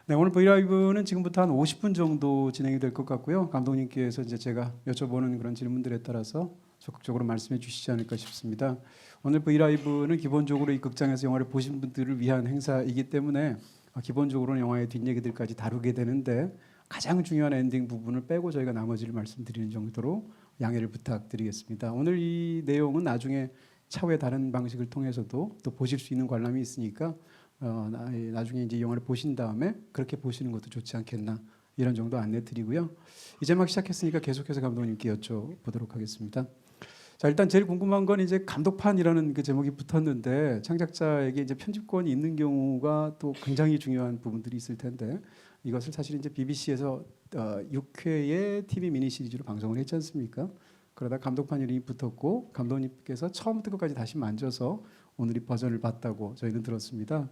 네, 오늘 브이라이브는 지금부터 한 50분 정도 진행이 될 것 같고요. 감독님께서 이제 제가 여쭤보는 그런 질문들에 따라서 적극적으로 말씀해 주시지 않을까 싶습니다. 오늘 브이라이브는 기본적으로 이 극장에서 영화를 보신 분들을 위한 행사이기 때문에 기본적으로는 영화의 뒷얘기들까지 다루게 되는데 가장 중요한 엔딩 부분을 빼고 저희가 나머지를 말씀드리는 정도로 양해를 부탁드리겠습니다. 오늘 이 내용은 나중에 차후에 다른 방식을 통해서도 또 보실 수 있는 관람이 있으니까 나중에 이제 영화를 보신 다음에 그렇게 보시는 것도 좋지 않겠나 이런 정도 안내 드리고요. 이제 막 시작했으니까 계속해서 감독님께 여쭤보도록 하겠습니다. 자, 일단 제일 궁금한 건 이제 감독판이라는 그 제목이 붙었는데 창작자에게 이제 편집권이 있는 경우가 또 굉장히 중요한 부분들이 있을 텐데 이것을 사실 이제 BBC에서 6회의 TV 미니 시리즈로 방송을 했지 않습니까? 그러다 감독판 이름이 붙었고 감독님께서 처음부터 끝까지 다시 만져서 오늘 이 버전을 봤다고 저희는 들었습니다.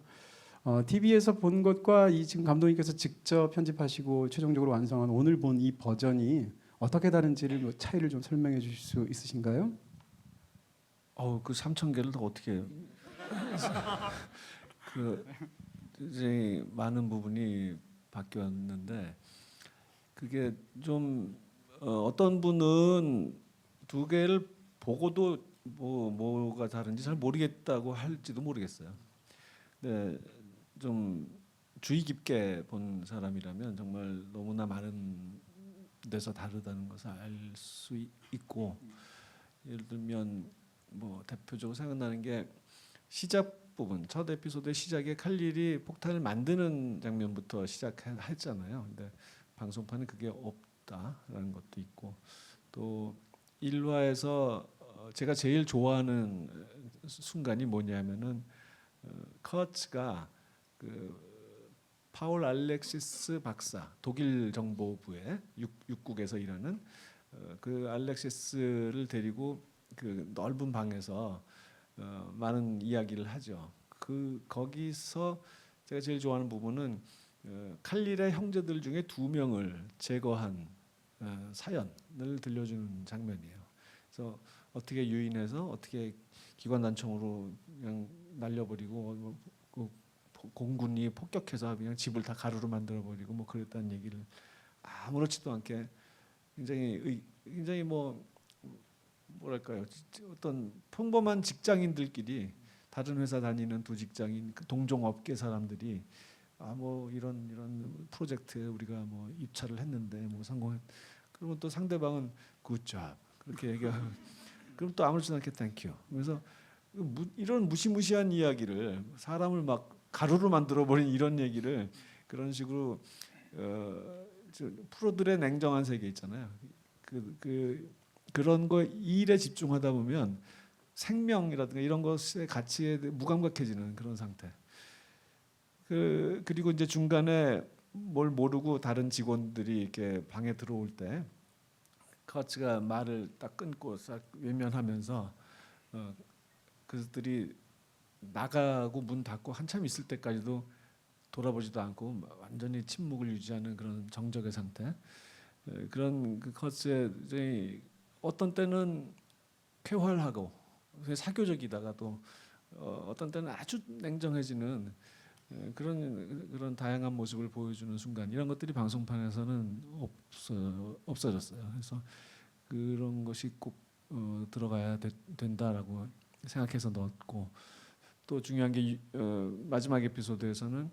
TV에서 본 것과 이 지금 감독님께서 직접 편집하시고 최종적으로 완성한 오늘 본 이 버전이 어떻게 다른지를 차이를 좀 설명해 주실 수 있으신가요? 그 3,000개를 다 어떻게 해요? 그 이제 많은 부분이 바뀌었는데 그게 좀 어떤 분은 두 개를 보고도 뭐가 다른지 잘 모르겠다고 할지도 모르겠어요. 근데 좀 주의 깊게 본 사람이라면 정말 너무나 많은 데서 다르다는 것을 알 수 있고, 예를 들면 뭐 대표적으로 생각나는 게 시작 부분, 첫 에피소드의 시작에 칼릴이 폭탄을 만드는 장면부터 시작했잖아요. 근데 방송판은 그게 없다라는 것도 있고, 또 1화에서 제가 제일 좋아하는 순간이 뭐냐면은 커츠가 그 파울 알렉시스 박사, 독일 정보부의 육국에서 일하는 그 알렉시스를 데리고 그 넓은 방에서 많은 이야기를 하죠. 거기서 제가 제일 좋아하는 부분은 칼릴의 형제들 중에 2명을 제거한 사연을 들려주는 장면이에요. 그래서 어떻게 유인해서 어떻게 기관단총으로 그냥 날려버리고 공군이 폭격해서 그냥 집을 다 가루로 만들어버리고 뭐 그랬다는 얘기를 아무렇지도 않게 굉장히 뭐랄까요, 어떤 평범한 직장인들끼리 다른 회사 다니는 두 직장인 그 동종 업계 사람들이 뭐 이런 프로젝트에 우리가 뭐 입찰을 했는데 뭐 성공했. 그러면 또 상대방은 굿잡 그렇게 얘기하고 그럼 또 아무렇지도 않게 땡큐. 그래서 이런 무시무시한 이야기를 사람을 막 가루로 만들어 버린 이런 얘기를 그런 식으로 프로들의 냉정한 세계 있잖아요. 그런 거 일에 집중하다 보면 생명이라든가 이런 것의 가치에 무감각해지는 그런 상태. 그리고 이제 중간에 뭘 모르고 다른 직원들이 이렇게 방에 들어올 때 커츠가 말을 딱 끊고 싹 외면하면서 그들이 나가고 문 닫고 한참 있을 때까지도 돌아보지도 않고 완전히 침묵을 유지하는 그런 정적의 상태. 그런 그 커츠의 어떤 때는 쾌활하고 사교적이다가 또 어떤 때는 아주 냉정해지는 그런 다양한 모습을 보여주는 순간, 이런 것들이 방송판에서는 없어졌어요. 그래서 그런 것이 꼭 들어가야 된다라고 생각해서 넣었고, 또 중요한 게 마지막 에피소드에서는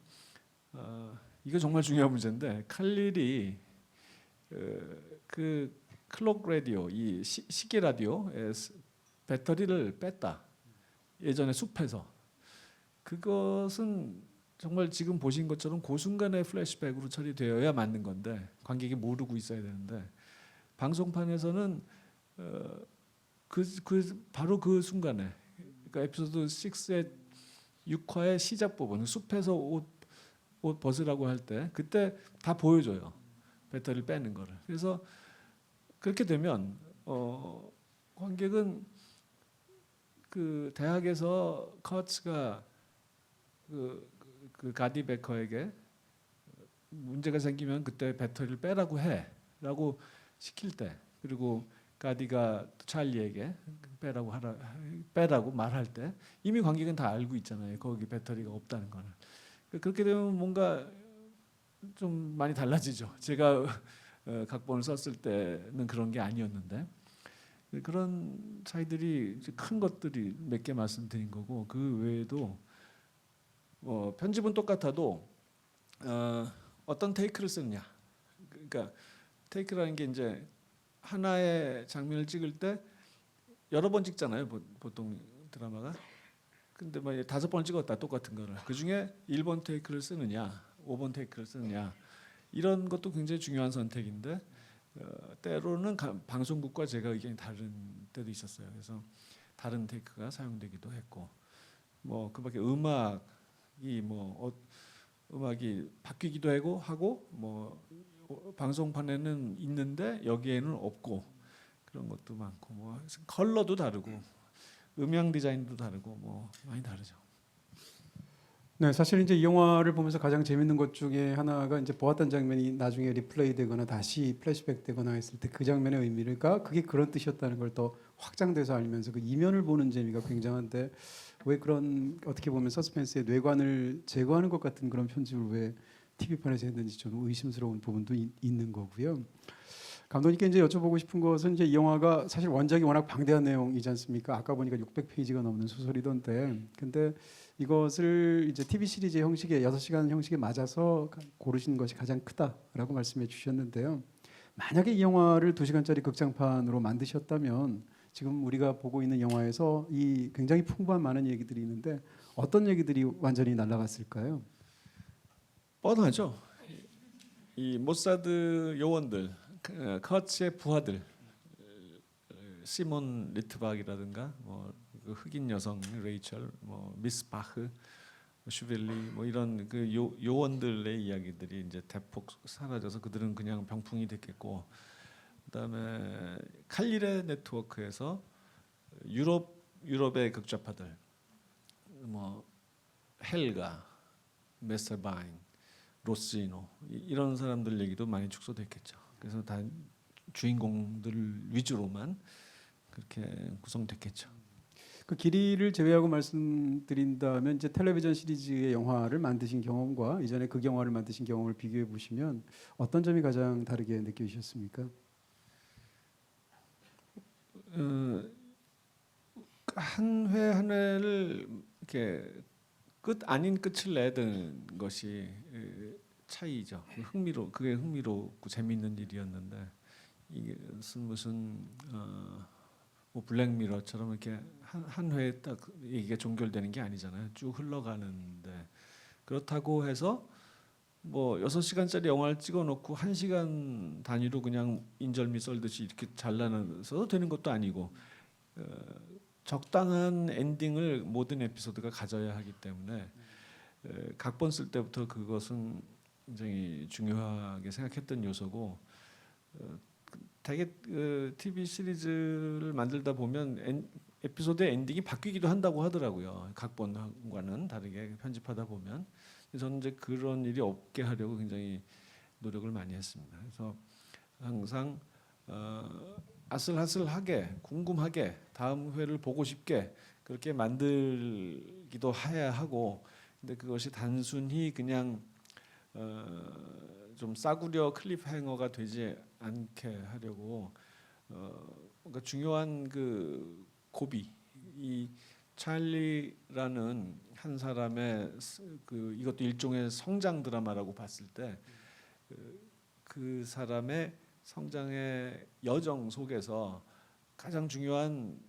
이거 정말 중요한 문제인데 칼릴이 그 클록 라디오, 이 시계 라디오의 배터리를 뺐다. 예전에 숲에서. 그것은 정말 지금 보신 것처럼 그 순간의 플래시백으로 처리되어야 맞는 건데 관객이 모르고 있어야 되는데 방송판에서는 바로 그 순간에, 그러니까 에피소드 6의 6화의 시작 부분, 숲에서 옷 벗으라고 할 때 그때 다 보여줘요. 배터리를 빼는 거를. 그래서 그렇게 되면 관객은 그 대학에서 커츠가 그 가디 베커에게 문제가 생기면 그때 배터리를 빼라고 해라고 시킬 때, 그리고 가디가 찰리에게 빼라고 말할 때 이미 관객은 다 알고 있잖아요. 거기 배터리가 없다는 거는. 그렇게 되면 뭔가 좀 많이 달라지죠. 제가 각본을 썼을 때는 그런 게 아니었는데 그런 차이들이 이제 큰 것들이 몇 개 말씀드린 거고 그 외에도 편집은 똑같아도 어떤 테이크를 쓰느냐. 그러니까 테이크라는 게 이제 하나의 장면을 찍을 때 여러 번 찍잖아요. 보통 드라마가. 근데 뭐 5번을 찍었다 똑같은 거를. 그 중에 1번 테이크를 쓰느냐, 5번 테이크를 쓰느냐 이런 것도 굉장히 중요한 선택인데 때로는 방송국과 제가 의견이 다른 때도 있었어요. 그래서 다른 테이크가 사용되기도 했고 뭐 그밖에 음악이 바뀌기도 하고 뭐 방송판에는 있는데 여기에는 없고 그런 것도 많고 뭐 컬러도 다르고 음향 디자인도 다르고 뭐 많이 다르죠. 네, 사실 이제 이 영화를 보면서 가장 재밌는 것 중에 하나가 이제 보았던 장면이 나중에 리플레이되거나 다시 플래시백되거나 했을 때 그 장면의 의미가 그게 그런 뜻이었다는 걸 더 확장돼서 알면서 그 이면을 보는 재미가 굉장한데 왜 그런 어떻게 보면 서스펜스의 뇌관을 제거하는 것 같은 그런 편집을 왜 TV판에서 했는지 좀 의심스러운 부분도 있는 거고요. 감독님께 이제 여쭤보고 싶은 것은 이제 이 영화가 사실 원작이 워낙 방대한 내용이지 않습니까? 아까 보니까 600페이지가 넘는 소설이던데, 근데 이것을 이제 TV 시리즈 형식의 6시간 형식에 맞아서 고르신 것이 가장 크다라고 말씀해 주셨는데요. 만약에 이 영화를 2시간짜리 극장판으로 만드셨다면 지금 우리가 보고 있는 영화에서 이 굉장히 풍부한 많은 얘기들이 있는데 어떤 얘기들이 완전히 날아갔을까요? 뻔하죠. 이 모사드 요원들, 커츠의 부하들, 시몬 리트박이라든가 그 흑인 여성 레이첼, 미스 바흐, 슈벨리 이런 그 요원들의 이야기들이 이제 대폭 사라져서 그들은 그냥 병풍이 됐겠고, 그다음에 칼릴의 네트워크에서 유럽의 극좌파들, 헬가, 메셀바인, 로시노 이런 사람들 얘기도 많이 축소됐겠죠. 그래서 다 주인공들 위주로만 그렇게 구성됐겠죠. 그 길이를 제외하고 말씀드린다면 이제 텔레비전 시리즈의 영화를 만드신 경험과 이전에 그 영화를 만드신 경험을 비교해 보시면 어떤 점이 가장 다르게 느껴지셨습니까? 한 회 한 회를 이렇게 끝 아닌 끝을 내는 것이 차이죠. 그게 흥미롭고 재미있는 일이었는데 이게 무슨 뭐 블랙미러처럼 이렇게 한 회에 딱 이게 종결되는 게 아니잖아요. 쭉 흘러가는데 그렇다고 해서 뭐 6시간짜리 영화를 찍어놓고 1시간 단위로 그냥 인절미 썰듯이 이렇게 잘라서도 되는 것도 아니고 적당한 엔딩을 모든 에피소드가 가져야 하기 때문에 각본 쓸 때부터 그것은 굉장히 중요하게 생각했던 요소고 되게 TV 시리즈를 만들다 보면 에피소드의 엔딩이 바뀌기도 한다고 하더라고요. 각본과는 다르게 편집하다 보면. 저는 이제 그런 일이 없게 하려고 굉장히 노력을 많이 했습니다. 그래서 항상 아슬아슬하게 궁금하게 다음 회를 보고 싶게 그렇게 만들기도 해야 하고, 근데 그것이 단순히 그냥 좀 싸구려 클립행어가 되지 않게 하려고 그러니까 중요한 그 고비, 이 찰리라는 한 사람의 그 이것도 일종의 성장 드라마라고 봤을 때 그 사람의 성장의 여정 속에서 가장 중요한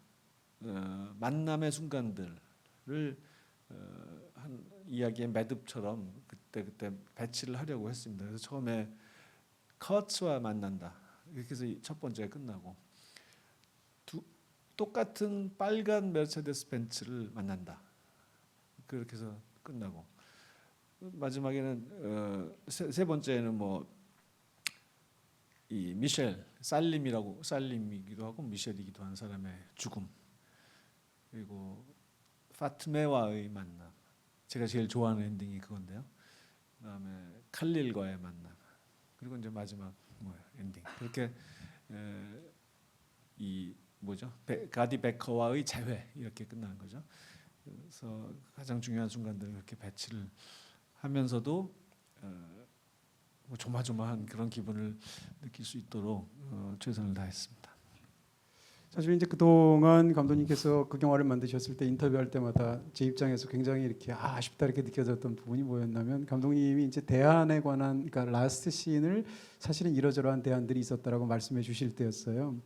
만남의 순간들을 한 이야기의 매듭처럼 그때 배치를 하려고 했습니다. 그래서 처음에 커츠와 만난다. 이렇게 해서 첫 번째가 끝나고 똑같은 빨간 메르세데스 벤츠를 만난다. 그렇게 해서 끝나고 마지막에는 세 번째는 이 미셸 살림이기도 하고 미셸이기도 한 사람의 죽음, 그리고 파트메와의 만남, 제가 제일 좋아하는 엔딩이 그건데요. 그다음에 칼릴과의 만남, 그리고 이제 마지막 엔딩. 그렇게 이 가디 베커와의 재회 이렇게 끝나는 거죠. 그래서 가장 중요한 순간들을 그렇게 배치를 하면서도 조마조마한 그런 기분을 느낄 수 있도록 최선을 다했습니다. 사실 이제 그동안 감독님께서 그 영화를 만드셨을 때 인터뷰할 때마다 제 입장에서 굉장히 이렇게 아쉽다 이렇게 느껴졌던 부분이 뭐였냐면 감독님이 이제 대안에 관한 그러니까 라스트 씬을 사실은 이러저러한 대안들이 있었다라고 말씀해 주실 때였어요.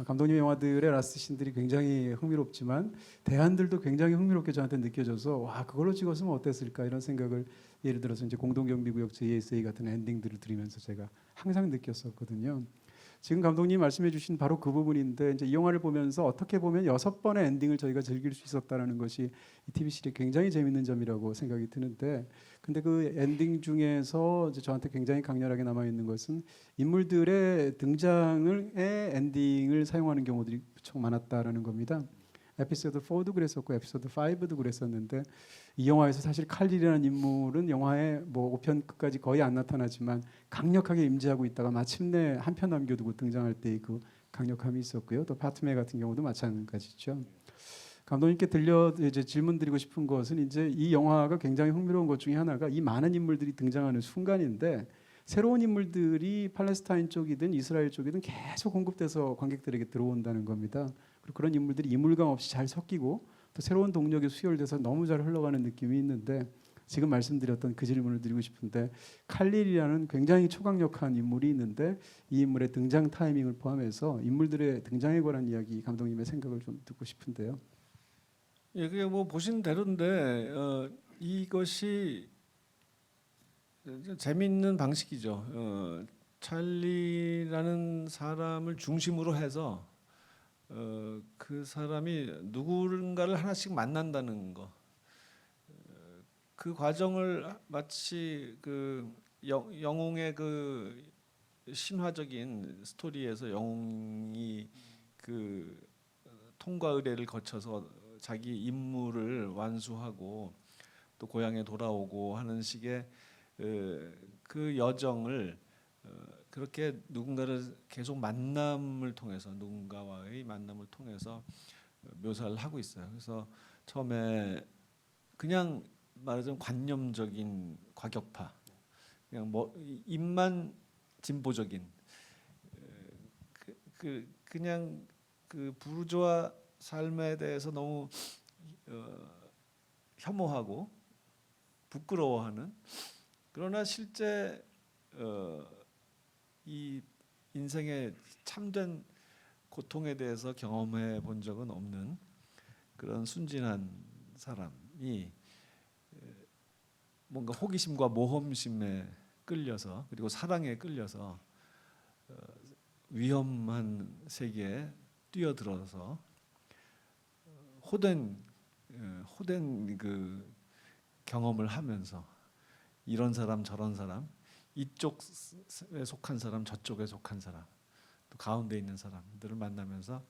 감독님 영화들의 라스트 씬들이 굉장히 흥미롭지만 대안들도 굉장히 흥미롭게 저한테 느껴져서 와 그걸로 찍었으면 어땠을까 이런 생각을 예를 들어서 이제 공동경비구역 JSA 같은 엔딩들을 들으면서 제가 항상 느꼈었거든요. 지금 감독님 말씀해주신 바로 그 부분인데 이제 이 영화를 보면서 어떻게 보면 6번의 엔딩을 저희가 즐길 수 있었다라는 것이 이 TV 시리즈 굉장히 재밌는 점이라고 생각이 드는데 근데 그 엔딩 중에서 이제 저한테 굉장히 강렬하게 남아 있는 것은 인물들의 등장의 엔딩을 사용하는 경우들이 무척 많았다라는 겁니다. 에피소드 4도 그랬었고 에피소드 5도 그랬었는데 이 영화에서 사실 칼릴이라는 인물은 영화의 뭐 5편 끝까지 거의 안 나타나지만 강력하게 임재하고 있다가 마침내 한 편 남겨두고 등장할 때 그 강력함이 있었고요. 또 파트메 같은 경우도 마찬가지죠. 감독님께 들려 이제 질문드리고 싶은 것은 이제 이 영화가 굉장히 흥미로운 것 중에 하나가 이 많은 인물들이 등장하는 순간인데 새로운 인물들이 팔레스타인 쪽이든 이스라엘 쪽이든 계속 공급돼서 관객들에게 들어온다는 겁니다. 그리고 그런 인물들이 이물감 없이 잘 섞이고 또 새로운 동력이 수혈돼서 너무 잘 흘러가는 느낌이 있는데 지금 말씀드렸던 그 질문을 드리고 싶은데 칼릴이라는 굉장히 초강력한 인물이 있는데 이 인물의 등장 타이밍을 포함해서 인물들의 등장에 관한 이야기 감독님의 생각을 좀 듣고 싶은데요. 예, 그게 뭐 보신 대로인데 이것이 재미있는 방식이죠. 찰리라는 사람을 중심으로 해서 그 사람이 누군가를 하나씩 만난다는 거. 그 과정을 마치 그 영웅의 그 신화적인 스토리에서 영웅이 그 통과 의례를 거쳐서 자기 임무를 완수하고 또 고향에 돌아오고 하는 식의 그 여정을 그렇게 누군가를 계속 만남을 통해서 누군가와의 만남을 통해서 묘사를 하고 있어요. 그래서 처음에 그냥 말하자면 관념적인 과격파, 그냥 뭐 입만 진보적인 그냥 그 부르주아 삶에 대해서 너무 혐오하고 부끄러워하는 그러나 실제 이 인생의 참된 고통에 대해서 경험해 본 적은 없는 그런 순진한 사람이 뭔가 호기심과 모험심에 끌려서 그리고 사랑에 끌려서 위험한 세계에 뛰어들어서 호된 그 경험을 하면서 이런 사람 저런 사람 이쪽에 속한 사람 저쪽에 속한 사람 또 가운데 있는 사람들을 만나면서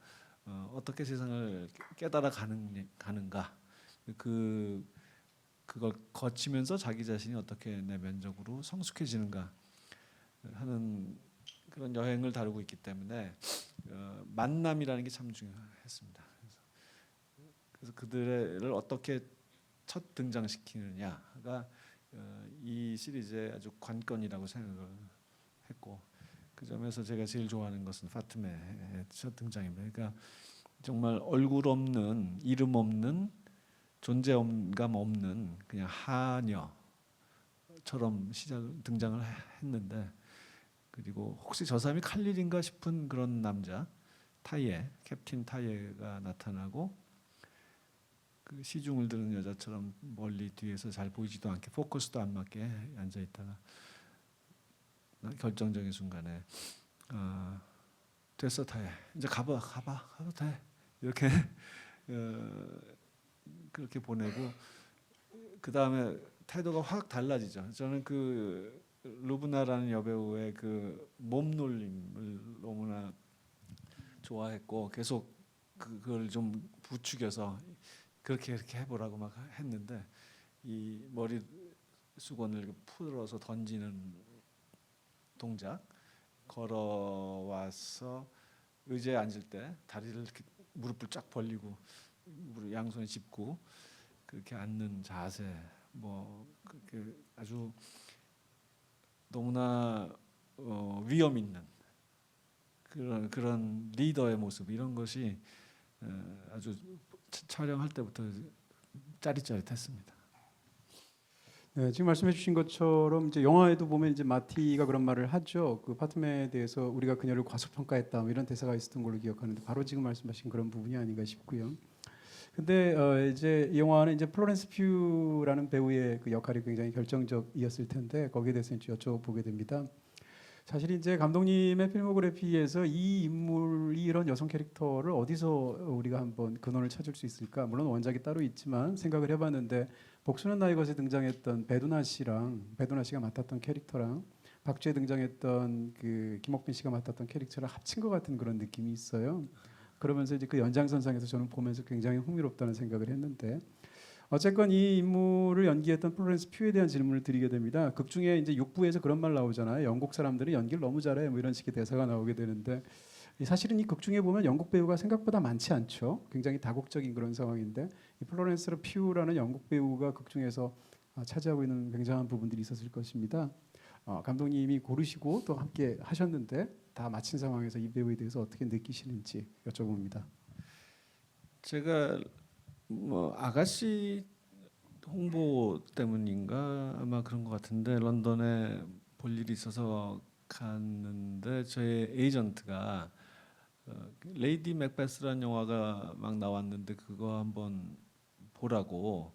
어떻게 세상을 깨달아 가는가 그걸 거치면서 자기 자신이 어떻게 내면적으로 성숙해지는가 하는 그런 여행을 다루고 있기 때문에 만남이라는 게 참 중요했습니다. 그래서 그들을 어떻게 첫 등장시키느냐가 이 시리즈의 아주 관건이라고 생각을 했고 그 점에서 제가 제일 좋아하는 것은 파트메의 첫 등장입니다. 그러니까 정말 얼굴 없는 이름 없는 존재감 없는 그냥 하녀처럼 등장을 했는데 그리고 혹시 저 사람이 칼릴인가 싶은 그런 남자 타예 캡틴 타예가 나타나고 그 시중을 드는 여자처럼 멀리 뒤에서 잘 보이지도 않게 포커스도 안 맞게 앉아 있다가 결정적인 순간에 됐어 타예 이제 가봐도 돼 이렇게 그렇게 보내고 그 다음에 태도가 확 달라지죠. 저는 그 루브나라는 여배우의 그 몸놀림을 너무나 좋아했고 계속 그걸 좀 부추겨서 그렇게 해보라고 막 했는데 이 머리 수건을 풀어서 던지는 동작 걸어와서 의자에 앉을 때 다리를 이렇게 무릎을 쫙 벌리고 무릎 양손에 짚고 그렇게 앉는 자세 뭐 그렇게 아주 너무나 위험 있는 그런 리더의 모습 이런 것이 아주 촬영할 때부터 짜릿짜릿했습니다. 네, 지금 말씀해주신 것처럼 이제 영화에도 보면 이제 마티가 그런 말을 하죠. 그 파트맨에 대해서 우리가 그녀를 과소평가했다 뭐 이런 대사가 있었던 걸로 기억하는데 바로 지금 말씀하신 그런 부분이 아닌가 싶고요. 근데 이제 이 영화는 이제 플로렌스 퓨라는 배우의 그 역할이 굉장히 결정적이었을 텐데 거기에 대해서 이제 여쭤보게 됩니다. 사실 이제 감독님의 필모그래피에서 이 인물이 이런 여성 캐릭터를 어디서 우리가 한번 근원을 찾을 수 있을까? 물론 원작이 따로 있지만 생각을 해봤는데 복수는 나의 것에 등장했던 배두나 씨가 맡았던 캐릭터랑 박쥐에 등장했던 그 김옥빈 씨가 맡았던 캐릭터를 합친 것 같은 그런 느낌이 있어요. 그러면서 이제 그 연장선상에서 저는 보면서 굉장히 흥미롭다는 생각을 했는데 어쨌건 이 인물을 연기했던 플로렌스 퓨에 대한 질문을 드리게 됩니다. 극 중에 이제 6부에서 그런 말 나오잖아요. 영국 사람들은 연기를 너무 잘해. 뭐 이런 식의 대사가 나오게 되는데 사실은 이 극 중에 보면 영국 배우가 생각보다 많지 않죠. 굉장히 다국적인 그런 상황인데 이 플로렌스 퓨라는 영국 배우가 극 중에서 차지하고 있는 굉장한 부분들이 있었을 것입니다. 감독님이 고르시고 또 함께 하셨는데 다 마친 상황에서 이 배우에 대해서 어떻게 느끼시는지 여쭤봅니다. 제가 뭐 아가씨 홍보 때문인가 아마 그런 것 같은데 런던에 볼 일이 있어서 갔는데 저희 에이전트가 레이디 맥베스라는 영화가 막 나왔는데 그거 한번 보라고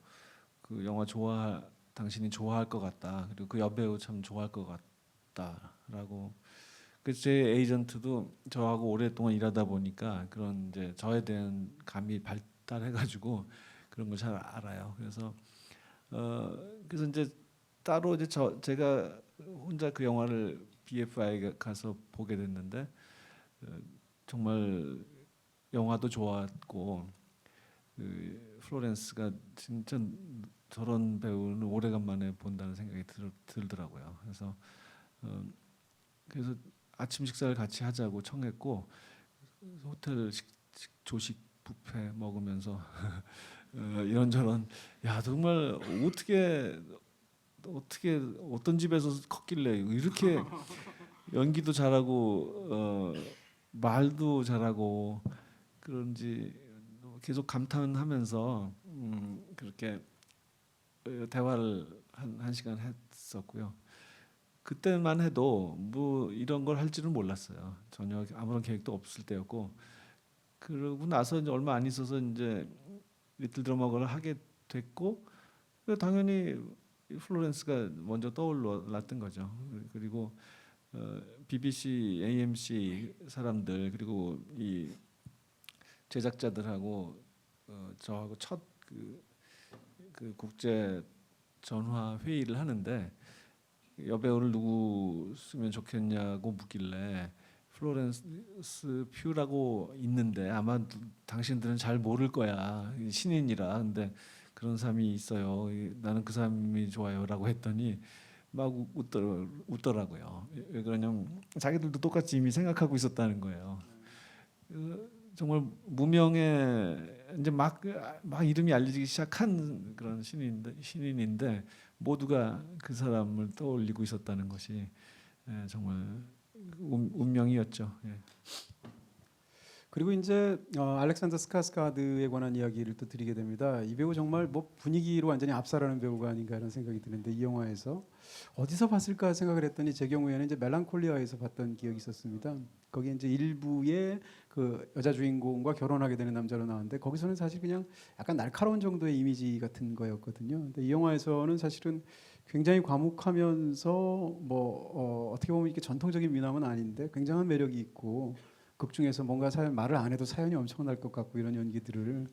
그 영화 당신이 좋아할 것 같다 그리고 그 여배우 참 좋아할 것 같다라고 그래서 제 에이전트도 저하고 오랫동안 일하다 보니까 그런 이제 저에 대한 감이 발달해가지고 그런 걸 잘 알아요. 그래서 이제 따로 이제 제가 혼자 그 영화를 BFI에 가서 보게 됐는데 정말 영화도 좋았고 그 플로렌스가 진짜 저런 배우는 오래간만에 본다는 생각이 들더라고요. 그래서 아침 식사를 같이 하자고 청했고 호텔 조식 뷔페 먹으면서 이런저런 야 정말 어떻게 어떤 집에서 컸길래 이렇게 연기도 잘하고 말도 잘하고 그런지 계속 감탄하면서 그렇게 대화를 한 시간 했었고요. 그때만 해도 뭐 이런 걸 할 줄은 몰랐어요. 전혀 아무런 계획도 없을 때였고 그러고 나서 이제 얼마 안 있어서 이제 리틀 드러머를 하게 됐고 당연히 플로렌스가 먼저 떠올랐던 거죠. 그리고 BBC, AMC 사람들 그리고 이 제작자들하고 저하고 첫 그 국제 전화 회의를 하는데 여배우를 누구 쓰면 좋겠냐고 묻길래 플로렌스 퓨라고 있는데 아마 당신들은 잘 모를 거야 신인이라 근데 그런 사람이 있어요 나는 그 사람이 좋아요라고 했더니 막 웃더라고요. 왜 그러냐면 자기들도 똑같이 이미 생각하고 있었다는 거예요. 정말 무명의 이제 막 이름이 알려지기 시작한 그런 신인인데 모두가 그 사람을 떠올리고 있었다는 것이 정말 운명이었죠. 예. 그리고 이제 알렉산더 스카스가드에 관한 이야기를 또 드리게 됩니다. 이 배우 정말 뭐 분위기로 완전히 압살하는 배우가 아닌가 이런 생각이 드는데 이 영화에서 어디서 봤을까 생각을 했더니 제 경우에는 이제 멜랑콜리아에서 봤던 기억이 있었습니다. 거기 이제 일부의 그 여자 주인공과 결혼하게 되는 남자로 나왔는데 거기서는 사실 그냥 약간 날카로운 정도의 이미지 같은 거였거든요. 근데 이 영화에서는 사실은 굉장히 과묵하면서 뭐 어떻게 보면 이렇게 전통적인 미남은 아닌데 굉장한 매력이 있고 극 중에서 뭔가 말을 안 해도 사연이 엄청날 것 같고 이런 연기들을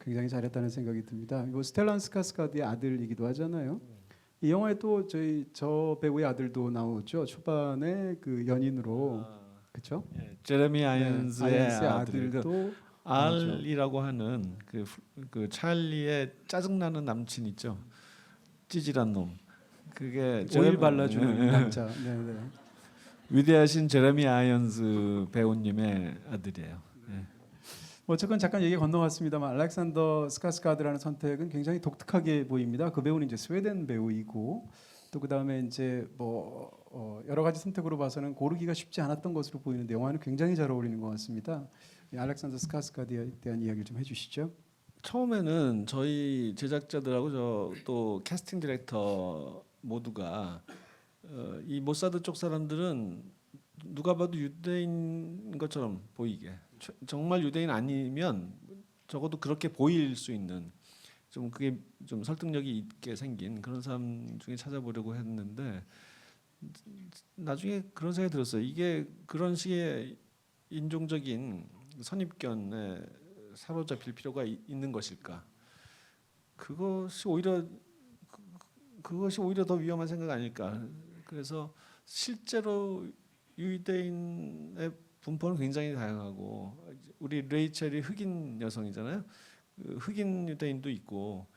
굉장히 잘했다는 생각이 듭니다. 이거 스텔란 스카스가드의 아들이기도 하잖아요. 이 영화에 또 저 배우의 아들도 나오죠. 초반에 그 연인으로 그렇죠? 예, 제레미 아이언스의 아들도 알이라고 하는 그 찰리의 짜증나는 남친 있죠. 찌질한 놈. 그게 오일 발라주는 남자. 네. 위대하신 제레미 아이언스 배우님의 아들이에요. 예. 어쨌건 잠깐 얘기 건너갔습니다만 알렉산더 스카스가드라는 선택은 굉장히 독특하게 보입니다. 그 배우는 이제 스웨덴 배우이고 또 그다음에 이제 뭐 여러 가지 선택으로 봐서는 고르기가 쉽지 않았던 것으로 보이는데 영화는 굉장히 잘 어울리는 것 같습니다. 이 알렉산더 스카스가드에 대한 이야기를 좀 해주시죠. 처음에는 저희 제작자들하고 저 또 캐스팅 디렉터 모두가 이 모사드 쪽 사람들은 누가 봐도 유대인 것처럼 보이게 정말 유대인 아니면 적어도 그렇게 보일 수 있는 좀 그게 좀 설득력이 있게 생긴 그런 사람 중에 찾아보려고 했는데 나중에 그런 생각이 들었어요. 이게 그런 식의 인종적인 선입견에 사로잡힐 필요가 있는 것일까? 그것이 오히려 그것이 오히려 더 위험한 생각 아닐까? 그래서 실제로 유대인의 분포는 굉장히 다양하고 우리 레이첼이 흑인 여성이잖아요. 그 흑인 유대인도 있고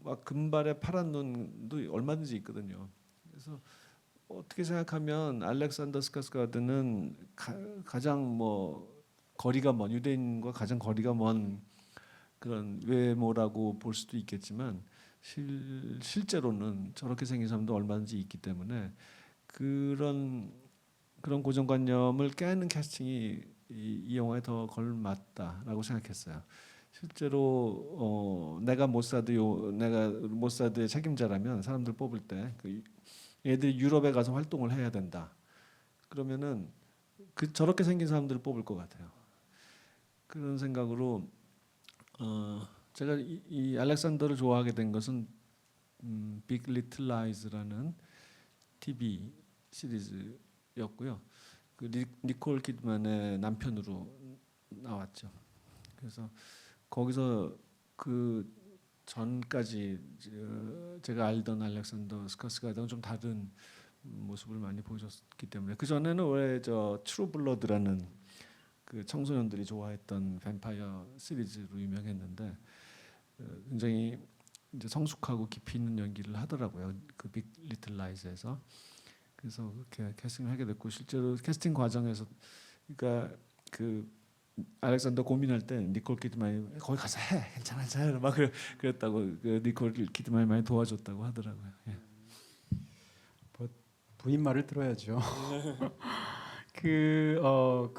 막 금발에 파란 눈도 얼마든지 있거든요. 그래서 어떻게 생각하면 알렉산더 스카스가드는 가장 뭐 거리가 먼 유대인과 가장 거리가 먼 그런 외모라고 볼 수도 있겠지만 실제로는 저렇게 생긴 사람도 얼마든지 있기 때문에 그런 고정관념을 깨는 캐스팅이 이 영화에 더 걸맞다라고 생각했어요. 실제로 내가 모사드의 책임자라면 사람들 뽑을 때 얘들이 유럽에 가서 활동을 해야 된다. 그러면은 저렇게 생긴 사람들을 뽑을 것 같아요. 그런 생각으로 제가 이 알렉산더를 좋아하게 된 것은 빅 리틀 라이즈라는 TV 시리즈였고요. 그 니콜 키드만의 남편으로 나왔죠. 그래서 거기서 그 전까지 제가 알던 알렉산더 스카스가드랑 좀 다른 모습을 많이 보여줬기 때문에 그 전에는 왜 저 트루 블러드라는 그 청소년들이 좋아했던 뱀파이어 시리즈로 유명했는데 굉장히 이제 성숙하고 깊이 있는 연기를 하더라고요. 그 빅 리틀 라이즈에서. 그래서 그렇게 캐스팅을 하게 됐고 실제로 캐스팅 과정에서 그러니까 그 알렉산더 고민할 때 니콜 키드만이 거기 가서 해 괜찮아 막 그랬다고 그 니콜 키드만이 많이 도와줬다고 하더라고요. 예. 부인 말을 들어야죠. 그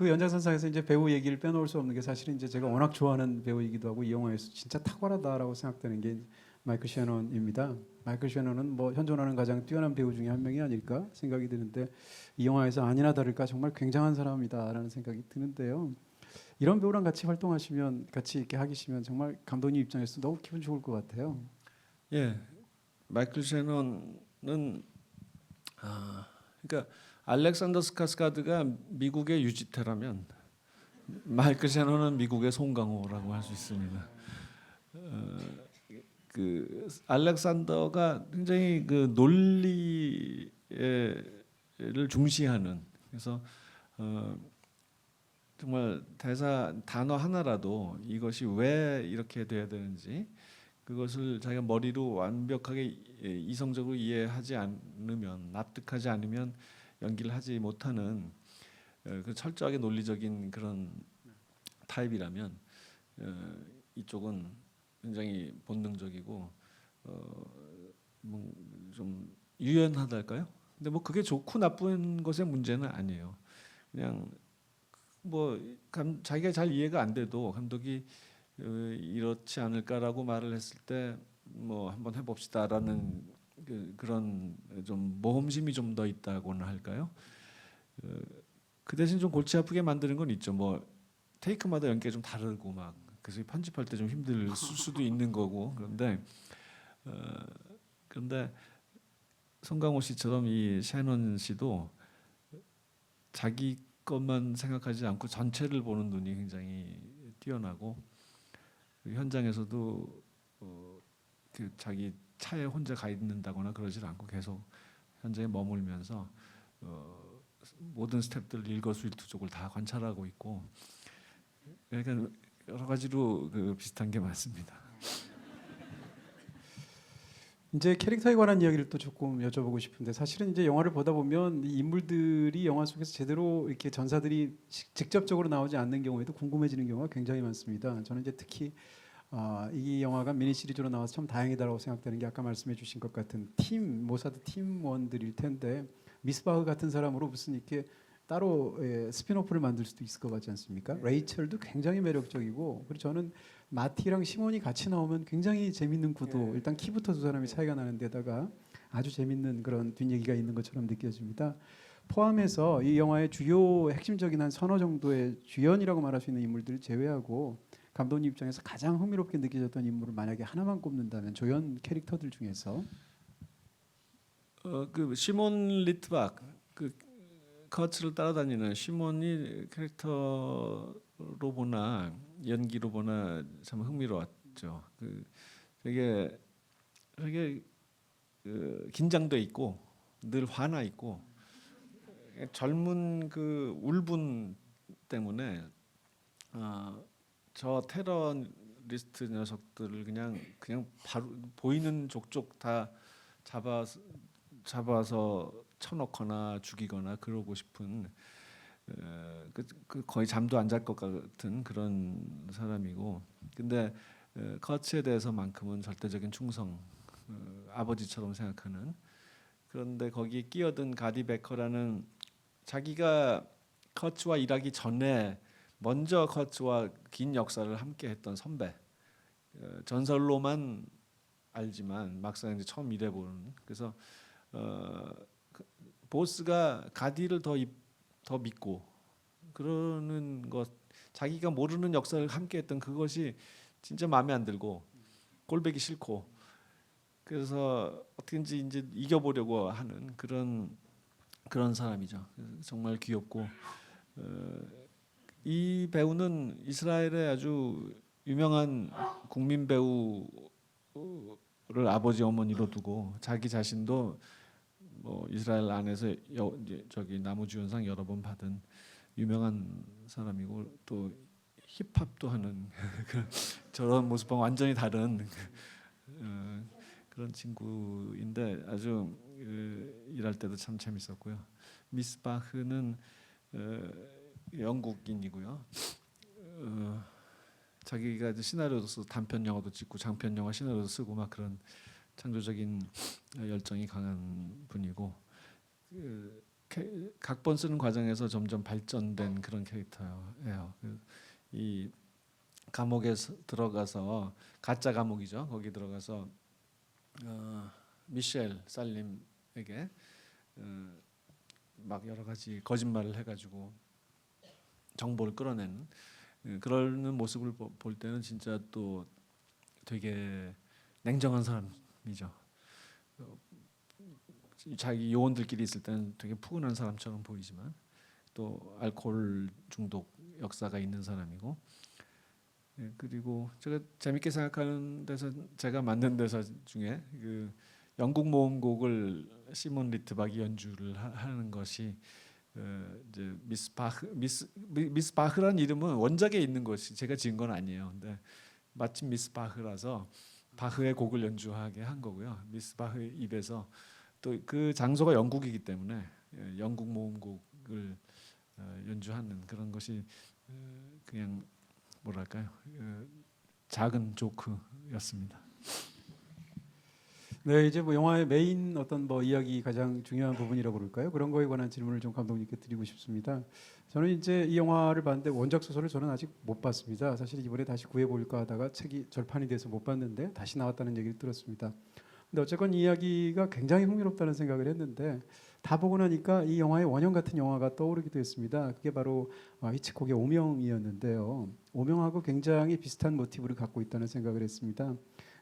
연장선상에서 이제 배우 얘기를 빼놓을 수 없는 게 사실은 이제 제가 워낙 좋아하는 배우이기도 하고 이 영화에서 진짜 탁월하다라고 생각되는 게 마이클 셰넌입니다. 마이클 셰넌은 뭐 현존하는 가장 뛰어난 배우 중에 한 명이 아닐까 생각이 드는데 이 영화에서 아니나 다를까 정말 굉장한 사람이다라는 생각이 드는데요. 이런 배우랑 같이 활동하시면 같이 이렇게 하시면 정말 감독님 입장에서 너무 기분 좋을 것 같아요. 예, 마이클 셰넌은 그러니까 알렉산더 스카스가드가 미국의 유지태라면 마이클 셰넌은 미국의 송강호라고 할 수 있습니다. 그 알렉산더가 굉장히 그 논리를 중시하는 그래서 정말 단어 하나라도 이것이 왜 이렇게 돼야 되는지 그것을 자기가 머리로 완벽하게 이성적으로 이해하지 않으면 납득하지 않으면 연기를 하지 못하는 그 철저하게 논리적인 그런 타입이라면 이쪽은 굉장히 본능적이고 좀 유연하달까요? 근데 뭐 그게 좋고 나쁜 것의 문제는 아니에요. 그냥 뭐 자기가 잘 이해가 안 돼도 감독이 이렇지 않을까라고 말을 했을 때 뭐 한번 해봅시다라는 그런 좀 모험심이 좀 더 있다고는 할까요? 그 대신 좀 골치 아프게 만드는 건 있죠. 뭐 테이크마다 연기가 좀 다르고 막 그래서 편집할 때 좀 힘들 수도 있는 거고 그런데 송강호 씨처럼 이 셰넌 씨도 자기 것만 생각하지 않고 전체를 보는 눈이 굉장히 뛰어나고 현장에서도 그 자기 차에 혼자 가 있는다거나 그러질 않고 계속 현장에 머물면서 모든 스태프들 일거수일투족을 다 관찰하고 있고 그러니까 여러 가지로 그 비슷한 게 많습니다. 이제 캐릭터에 관한 이야기를 또 조금 여쭤보고 싶은데 사실은 이제 영화를 보다 보면 이 인물들이 영화 속에서 제대로 이렇게 전사들이 직접적으로 나오지 않는 경우에도 궁금해지는 경우가 굉장히 많습니다. 저는 이제 특히 이 영화가 미니 시리즈로 나와서 참 다행이다라고 생각되는 게 아까 말씀해 주신 것 같은 모사드 팀원들일 텐데 미스바흐 같은 사람으로 무슨 이렇게 따로 스피노프를 만들 수도 있을 것 같지 않습니까? 레이첼도 굉장히 매력적이고 그리고 저는 마티랑 시몬이 같이 나오면 굉장히 재밌는 구도 일단 키부터 두 사람이 차이가 나는 데다가 아주 재밌는 그런 뒷얘기가 있는 것처럼 느껴집니다. 포함해서 이 영화의 주요 핵심적인 한 서너 정도의 주연이라고 말할 수 있는 인물들을 제외하고 감독님 입장에서 가장 흥미롭게 느껴졌던 인물을 만약에 하나만 꼽는다면 조연 캐릭터들 중에서 그 시몬 리트박 그 커츠를 따라다니는 시몬이 캐릭터로 보나 연기로 보나 참 흥미로웠죠. 그 되게 긴장돼 있고 늘 화나 있고 젊은 그 울분 때문에 저 테러리스트 녀석들을 그냥 바로 보이는 족족 다 잡아서 쳐놓거나 죽이거나 그러고 싶은 그 거의 잠도 안 잘 것 같은 그런 사람이고 근데 커츠에 대해서만큼은 절대적인 충성 아버지처럼 생각하는 그런데 거기에 끼어든 가디 베커라는 자기가 커츠와 일하기 전에 먼저 커츠와 긴 역사를 함께 했던 선배 전설로만 알지만 막상 이제 처음 일해보는 그래서 보스가 가디를 더 믿고 그러는 것 자기가 모르는 역사를 함께 했던 그것이 진짜 마음에 안 들고 꼴보기 싫고 그래서 어떻게든지 이제 이겨보려고 하는 그런 사람이죠. 정말 귀엽고 이 배우는 이스라엘의 아주 유명한 국민 배우를 아버지 어머니로 두고 자기 자신도 뭐 이스라엘 안에서 이제 저기 나무주연상 여러 번 받은 유명한 사람이고 또 힙합도 하는 저런 모습과 완전히 다른 그런 친구인데 아주 일할 때도 참 재밌었고요. 미스 바흐는 영국인이고요. 자기가 시나리오도 쓰고 단편 영화도 찍고 장편 영화 시나리오도 쓰고 막 그런 창조적인 열정이 강한 분이고 각본 쓰는 과정에서 점점 발전된 그런 캐릭터예요. 이 감옥에 들어가서 가짜 감옥이죠. 거기 들어가서 미셸 살림에게 막 여러 가지 거짓말을 해가지고 정보를 끌어내는 그러는 모습을 볼 때는 진짜 또 되게 냉정한 사람이죠. 자기 요원들끼리 있을 때는 되게 푸근한 사람처럼 보이지만 또 알코올 중독 역사가 있는 사람이고 그리고 제가 재밌게 생각하는 데서 제가 만든 대사 중에 그 영국 모음곡을 시몬 리트박이 연주를 하는 것이 이제 미스 바흐라는 이름은 원작에 있는 것이 제가 지은 건 아니에요. 근데 마침 미스 바흐라서 바흐의 곡을 연주하게 한 거고요. 미스 바흐 입에서 또 그 장소가 영국이기 때문에 영국 모음곡을 연주하는 그런 것이 그냥 뭐랄까요 작은 조크였습니다. 네, 이제 뭐 영화의 메인 어떤 뭐 이야기 가장 중요한 부분이라고 그럴까요? 그런 거에 관한 질문을 좀 감독님께 드리고 싶습니다. 저는 이제 이 영화를 봤는데 원작 소설을 저는 아직 못 봤습니다. 사실 이번에 다시 구해볼까 하다가 책이 절판이 돼서 못 봤는데 다시 나왔다는 얘기를 들었습니다. 근데 어쨌건 이 이야기가 굉장히 흥미롭다는 생각을 했는데 다 보고 나니까 이 영화의 원형 같은 영화가 떠오르기도 했습니다. 그게 바로 히치콕의 오명이었는데요. 오명하고 굉장히 비슷한 모티브를 갖고 있다는 생각을 했습니다.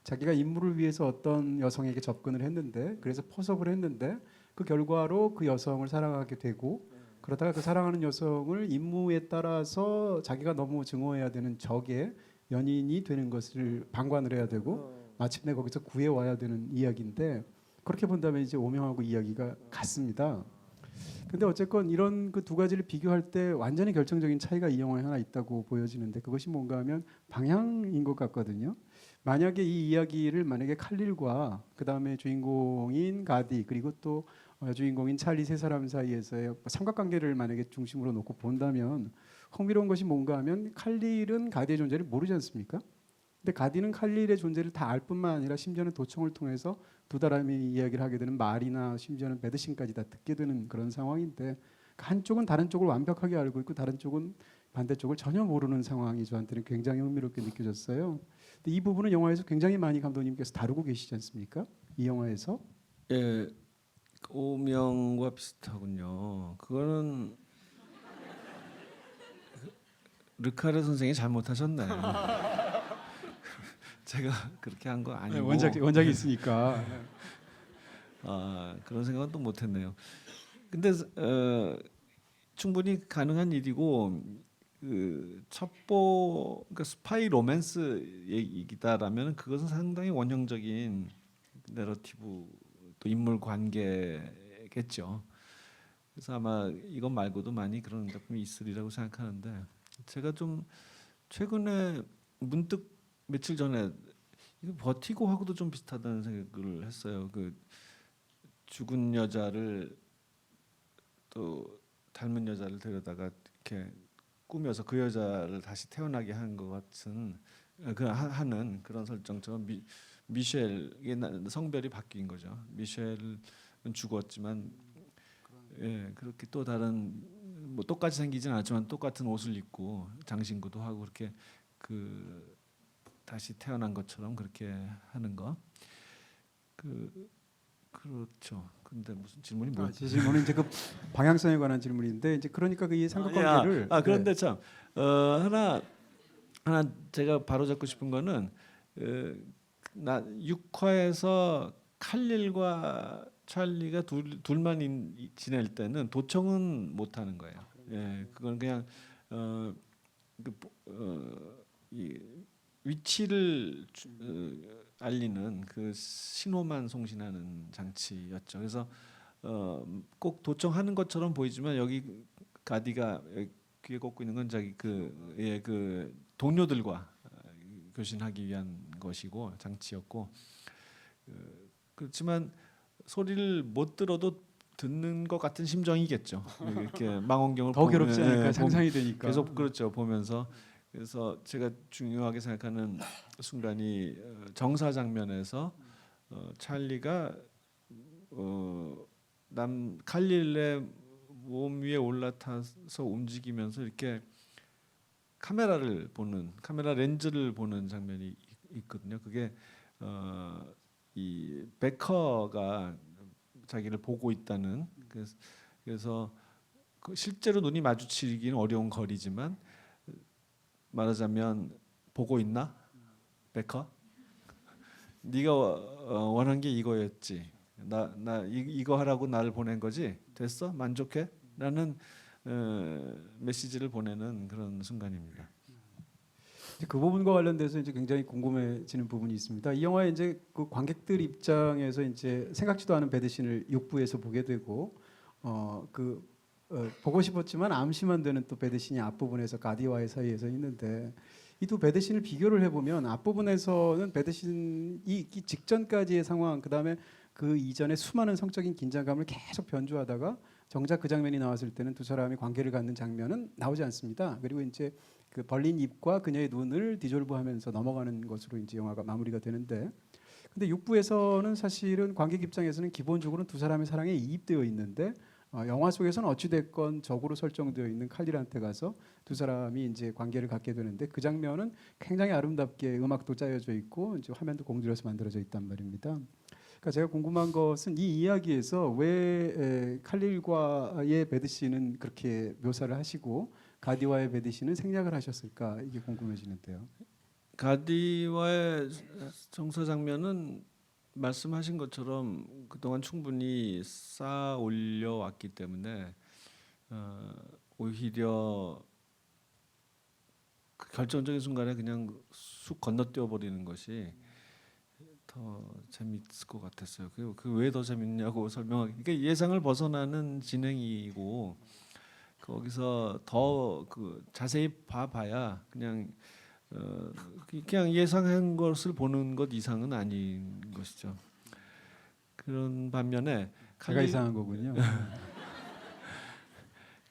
자기가 임무를 위해서 어떤 여성에게 접근을 했는데 그래서 포섭을 했는데 그 결과로 그 여성을 사랑하게 되고 그러다가 그 사랑하는 여성을 임무에 따라서 자기가 너무 증오해야 되는 적의 연인이 되는 것을 방관을 해야 되고 마침내 거기서 구해와야 되는 이야기인데 그렇게 본다면 이제 오명하고 이야기가 같습니다. 근데 어쨌건 이런 그 두 가지를 비교할 때 완전히 결정적인 차이가 이 영화에 하나 있다고 보여지는데 그것이 뭔가 하면 방향인 것 같거든요. 만약에 이 이야기를 만약에 칼릴과 그 다음에 주인공인 가디 그리고 또 주인공인 찰리 세 사람 사이에서의 삼각관계를 만약에 중심으로 놓고 본다면 흥미로운 것이 뭔가 하면 칼릴은 가디의 존재를 모르지 않습니까? 근데 가디는 칼릴의 존재를 다 알 뿐만 아니라 심지어는 도청을 통해서 두 사람이 이야기를 하게 되는 말이나 심지어는 배드신까지 다 듣게 되는 그런 상황인데 한쪽은 다른 쪽을 완벽하게 알고 있고 다른 쪽은 반대쪽을 전혀 모르는 상황이 저한테는 굉장히 흥미롭게 느껴졌어요. 근데 이 부분은 영화에서 굉장히 많이 감독님께서 다루고 계시지 않습니까? 이 영화에서. 예, 오명과 비슷하군요. 그거는 르카르 선생이 잘못하셨네. 제가 그렇게 한 거 아니고 원작이 있으니까. 그런 생각은 또 못했네요. 근데 충분히 가능한 일이고 그 첩보 그러니까 스파이 로맨스 얘기다라면 그것은 상당히 원형적인 내러티브 또 인물 관계겠죠. 그래서 아마 이것 말고도 많이 그런 작품이 있으리라고 생각하는데 제가 좀 최근에 문득 며칠 전에 이거 버티고하고도 좀 비슷하다는 생각을 했어요. 그 죽은 여자를 또 닮은 여자를 데려다가 이렇게 꾸며서 그 여자를 다시 태어나게 한 것 같은 하는 그런 설정처럼 미셸의 성별이 바뀐 거죠. 미셸은 죽었지만 예, 그렇게 또 다른 뭐 똑같이 생기진 않았지만 똑같은 옷을 입고 장신구도 하고 그렇게 그 다시 태어난 것처럼 그렇게 하는 거. 그렇죠. 근데 무슨 질문이 뭐였지? 제 질문은 이제 그 방향성에 관한 질문인데 이제 그러니까 그 이 삼각관계를 그런데 참 하나 제가 바로 잡고 싶은 거는 나 6화에서 칼릴과 찰리가 둘만 지낼 때는 도청은 못 하는 거예요. 예, 그건 그냥 이 위치를 알리는 그 신호만 송신하는 장치였죠. 그래서 꼭 도청하는 것처럼 보이지만 여기 가디가 귀에 꽂고 있는 건 자기 그 동료들과 교신하기 위한 것이고 장치였고 그렇지만 소리를 못 들어도 듣는 것 같은 심정이겠죠. 이렇게 망원경을 더 괴롭지 않을까 예, 상상이 되니까. 계속 그렇죠 보면서 그래서 제가 중요하게 생각하는 순간이 정사 장면에서 찰리가 남 칼릴의 몸 위에 올라타서 움직이면서 이렇게 카메라 렌즈를 보는 장면이 있거든요. 그게 이 베커가 자기를 보고 있다는 그래서 실제로 눈이 마주치기는 어려운 거리지만 말하자면 보고 있나 베커? 네가 원한 게 이거였지. 이거 하라고 나를 보낸 거지. 됐어? 만족해? 라는 메시지를 보내는 그런 순간입니다. 그 부분과 관련돼서 이제 굉장히 궁금해지는 부분이 있습니다. 이 영화에 이제 그 관객들 입장에서 이제 생각지도 않은 배드신을 6부에서 보게 되고 보고 싶었지만 암시만 되는 또 배드신이 앞부분에서 가디와의 사이에서 있는데 이 두 배드신을 비교를 해보면 앞부분에서는 배드신이 있기 직전까지의 상황 그다음에 그 이전에 수많은 성적인 긴장감을 계속 변주하다가 정작 그 장면이 나왔을 때는 두 사람이 관계를 갖는 장면은 나오지 않습니다. 그리고 이제 그 벌린 입과 그녀의 눈을 디졸브하면서 넘어가는 것으로 이제 영화가 마무리가 되는데, 근데 6부에서는 사실은 관객 입장에서는 기본적으로 두 사람의 사랑에 이입되어 있는데 영화 속에서는 어찌 됐건 적으로 설정되어 있는 칼릴한테 가서 두 사람이 이제 관계를 갖게 되는데 그 장면은 굉장히 아름답게 음악도 짜여져 있고 이제 화면도 공들여서 만들어져 있단 말입니다. 그러니까 제가 궁금한 것은 이 이야기에서 왜 칼릴과의 배드씨는 그렇게 묘사를 하시고 가디와의 배드씨는 생략을 하셨을까 이게 궁금해지는데요. 가디와의 정서 장면은 말씀하신 것처럼 그동안 충분히 쌓아 올려 왔기 때문에 오히려 그 결정적인 순간에 그냥 쑥 건너뛰어 버리는 것이 더 재밌을 것 같았어요. 그 왜 더 재밌냐고 설명하기. 그러니까 예상을 벗어나는 진행이고 거기서 더 그 자세히 봐봐야 그냥 예상한 것을 보는 것 이상은 아닌 것이죠. 그런 반면에 제가 이상한 거군요.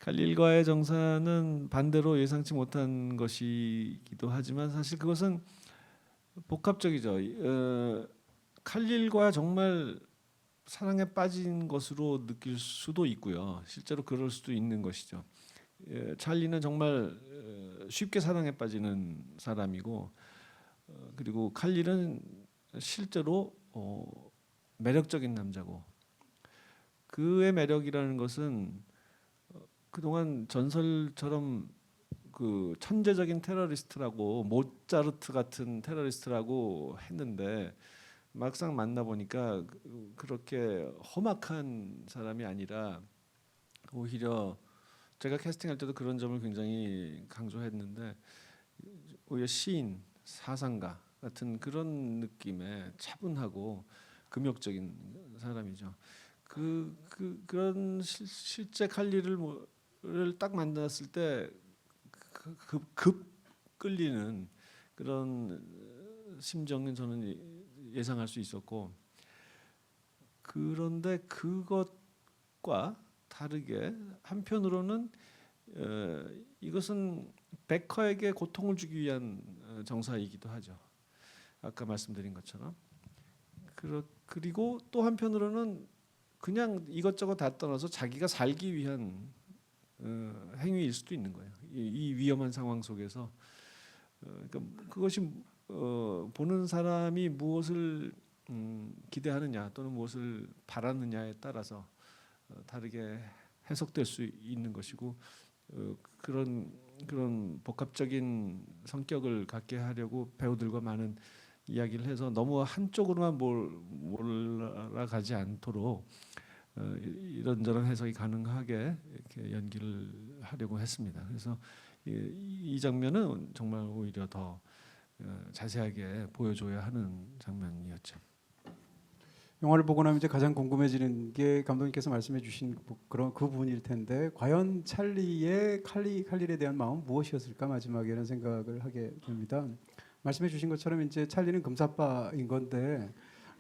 칼릴과의 정사는 반대로 예상치 못한 것이기도 하지만 사실 그것은 복합적이죠. 칼릴과 정말 사랑에 빠진 것으로 느낄 수도 있고요. 실제로 그럴 수도 있는 것이죠. 찰리는 정말 쉽게 사랑에 빠지는 사람이고, 그리고 칼릴은 실제로 매력적인 남자고, 그의 매력이라는 것은 그동안 전설처럼 그 천재적인 테러리스트라고 모차르트 같은 테러리스트라고 했는데 막상 만나 보니까 그렇게 험악한 사람이 아니라 오히려 제가 캐스팅할 때도 그런 점을 굉장히 강조했는데 오히려 시인, 사상가 같은 그런 느낌의 차분하고 금욕적인 사람이죠. 그런 실제 칼리를 딱 만났을 때 급 끌리는 그런 심정은 저는 예상할 수 있었고, 그런데 그것과 다르게 한편으로는 이것은 베커에게 고통을 주기 위한 정사이기도 하죠. 아까 말씀드린 것처럼. 그리고 또 한편으로는 그냥 이것저것 다 떠나서 자기가 살기 위한 행위일 수도 있는 거예요. 이 위험한 상황 속에서 그러니까 그것이 보는 사람이 무엇을 기대하느냐 또는 무엇을 바라느냐에 따라서 다르게 해석될 수 있는 것이고, 그런 복합적인 성격을 갖게 하려고 배우들과 많은 이야기를 해서 너무 한쪽으로만 몰아가지 않도록 이런저런 해석이 가능하게 이렇게 연기를 하려고 했습니다. 그래서 이 장면은 정말 오히려 더 자세하게 보여줘야 하는 장면이었죠. 영화를 보고 나면 이제 가장 궁금해지는 게 감독님께서 말씀해주신 그런 그 부분일 텐데 과연 찰리의 칼릴에 대한 마음은 무엇이었을까 마지막에는 생각을 하게 됩니다. 말씀해주신 것처럼 이제 찰리는 금사빠인 건데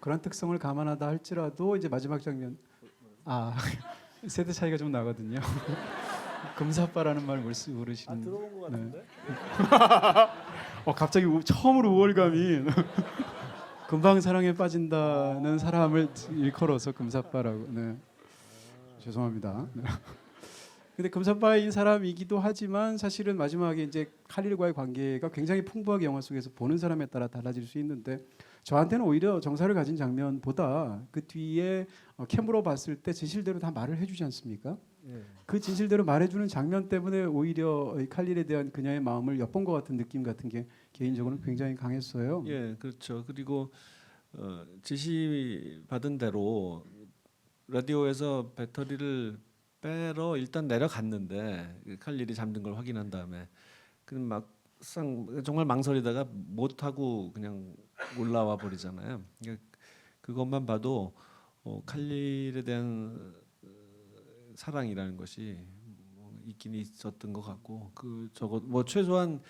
그런 특성을 감안하다 할지라도 이제 마지막 장면 세대 차이가 좀 나거든요. 금사빠라는 말 모르시는. 들어본 것 같은데. 갑자기 처음으로 우월감이. 금방 사랑에 빠진다는 사람을 일컬어서 금사빠라고. 네. 죄송합니다. 네. 근데 금사빠인 사람이기도 하지만 사실은 마지막에 이제 칼릴과의 관계가 굉장히 풍부하게 영화 속에서 보는 사람에 따라 달라질 수 있는데 저한테는 오히려 정사를 가진 장면보다 그 뒤에 캠으로 봤을 때 진실대로 다 말을 해주지 않습니까? 예. 그 진실대로 말해주는 장면 때문에 오히려 이 칼릴에 대한 그녀의 마음을 엿본 것 같은 느낌 같은 게 개인적으로는 굉장히 강했어요. 예, 그렇죠. 그리고 지시 받은 대로 라디오에서 배터리를 빼러 일단 내려갔는데 칼릴이 잠든 걸 확인한 다음에 그 막상 정말 망설이다가 못 하고 그냥 올라와 버리잖아요. 그러니까 그것만 봐도 칼릴에 대한 사랑이라는 것이 있긴 있었던 것 같고 그 저거 뭐 최소한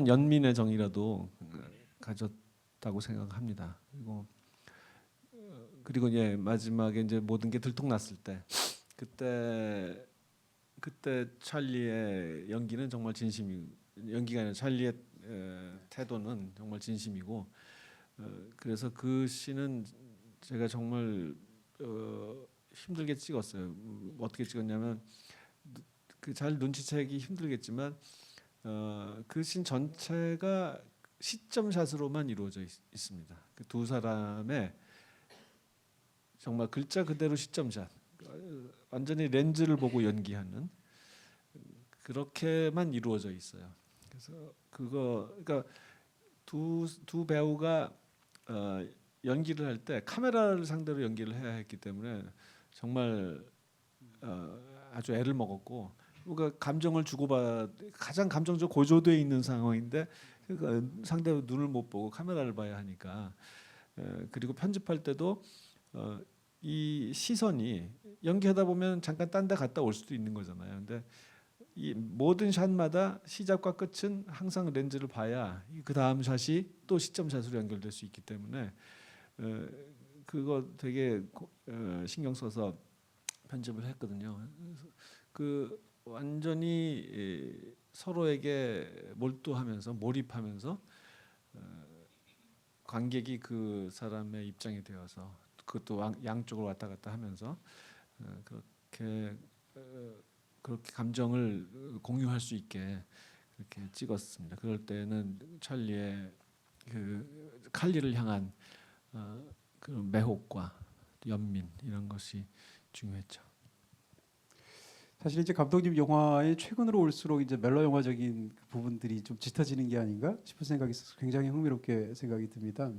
연민의 정이라도 가졌다고 생각합니다. 그리고 예 마지막에 이제 모든 게 들통났을 때 그때 찰리의 연기는 정말 연기가 아니라 찰리의 태도는 정말 진심이고 그래서 그 씬은 제가 정말 힘들게 찍었어요. 어떻게 찍었냐면 그 잘 눈치채기 힘들겠지만 그 씬 전체가 시점샷으로만 이루어져 있습니다. 그 두 사람의 정말 글자 그대로 시점샷, 완전히 렌즈를 보고 연기하는 그렇게만 이루어져 있어요. 그래서 그러니까 두 배우가 연기를 할 때 카메라를 상대로 연기를 해야 했기 때문에 정말 아주 애를 먹었고, 그러니까 감정을 가장 감정적 고조돼 있는 상황인데 그러니까 상대의 눈을 못 보고 카메라를 봐야 하니까 그리고 편집할 때도 이 시선이 연기하다 보면 잠깐 딴 데 갔다 올 수도 있는 거잖아요. 근데 이 모든 샷마다 시작과 끝은 항상 렌즈를 봐야 그 다음 샷이 또 시점샷으로 연결될 수 있기 때문에 그거 되게 신경 써서 편집을 했거든요. 그 완전히 서로에게 몰입하면서 관객이 그 사람의 입장이 되어서 그것도 양쪽으로 왔다 갔다 하면서 그렇게 그렇게 감정을 공유할 수 있게 그렇게 찍었습니다. 그럴 때는 찰리의 그 칼리를 향한 그 매혹과 연민 이런 것이 중요했죠. 사실 이제 감독님 영화에 최근으로 올수록 이제 멜로 영화적인 그 부분들이 좀 짙어지는 게 아닌가 싶은 생각이 있어서 굉장히 흥미롭게 생각이 듭니다.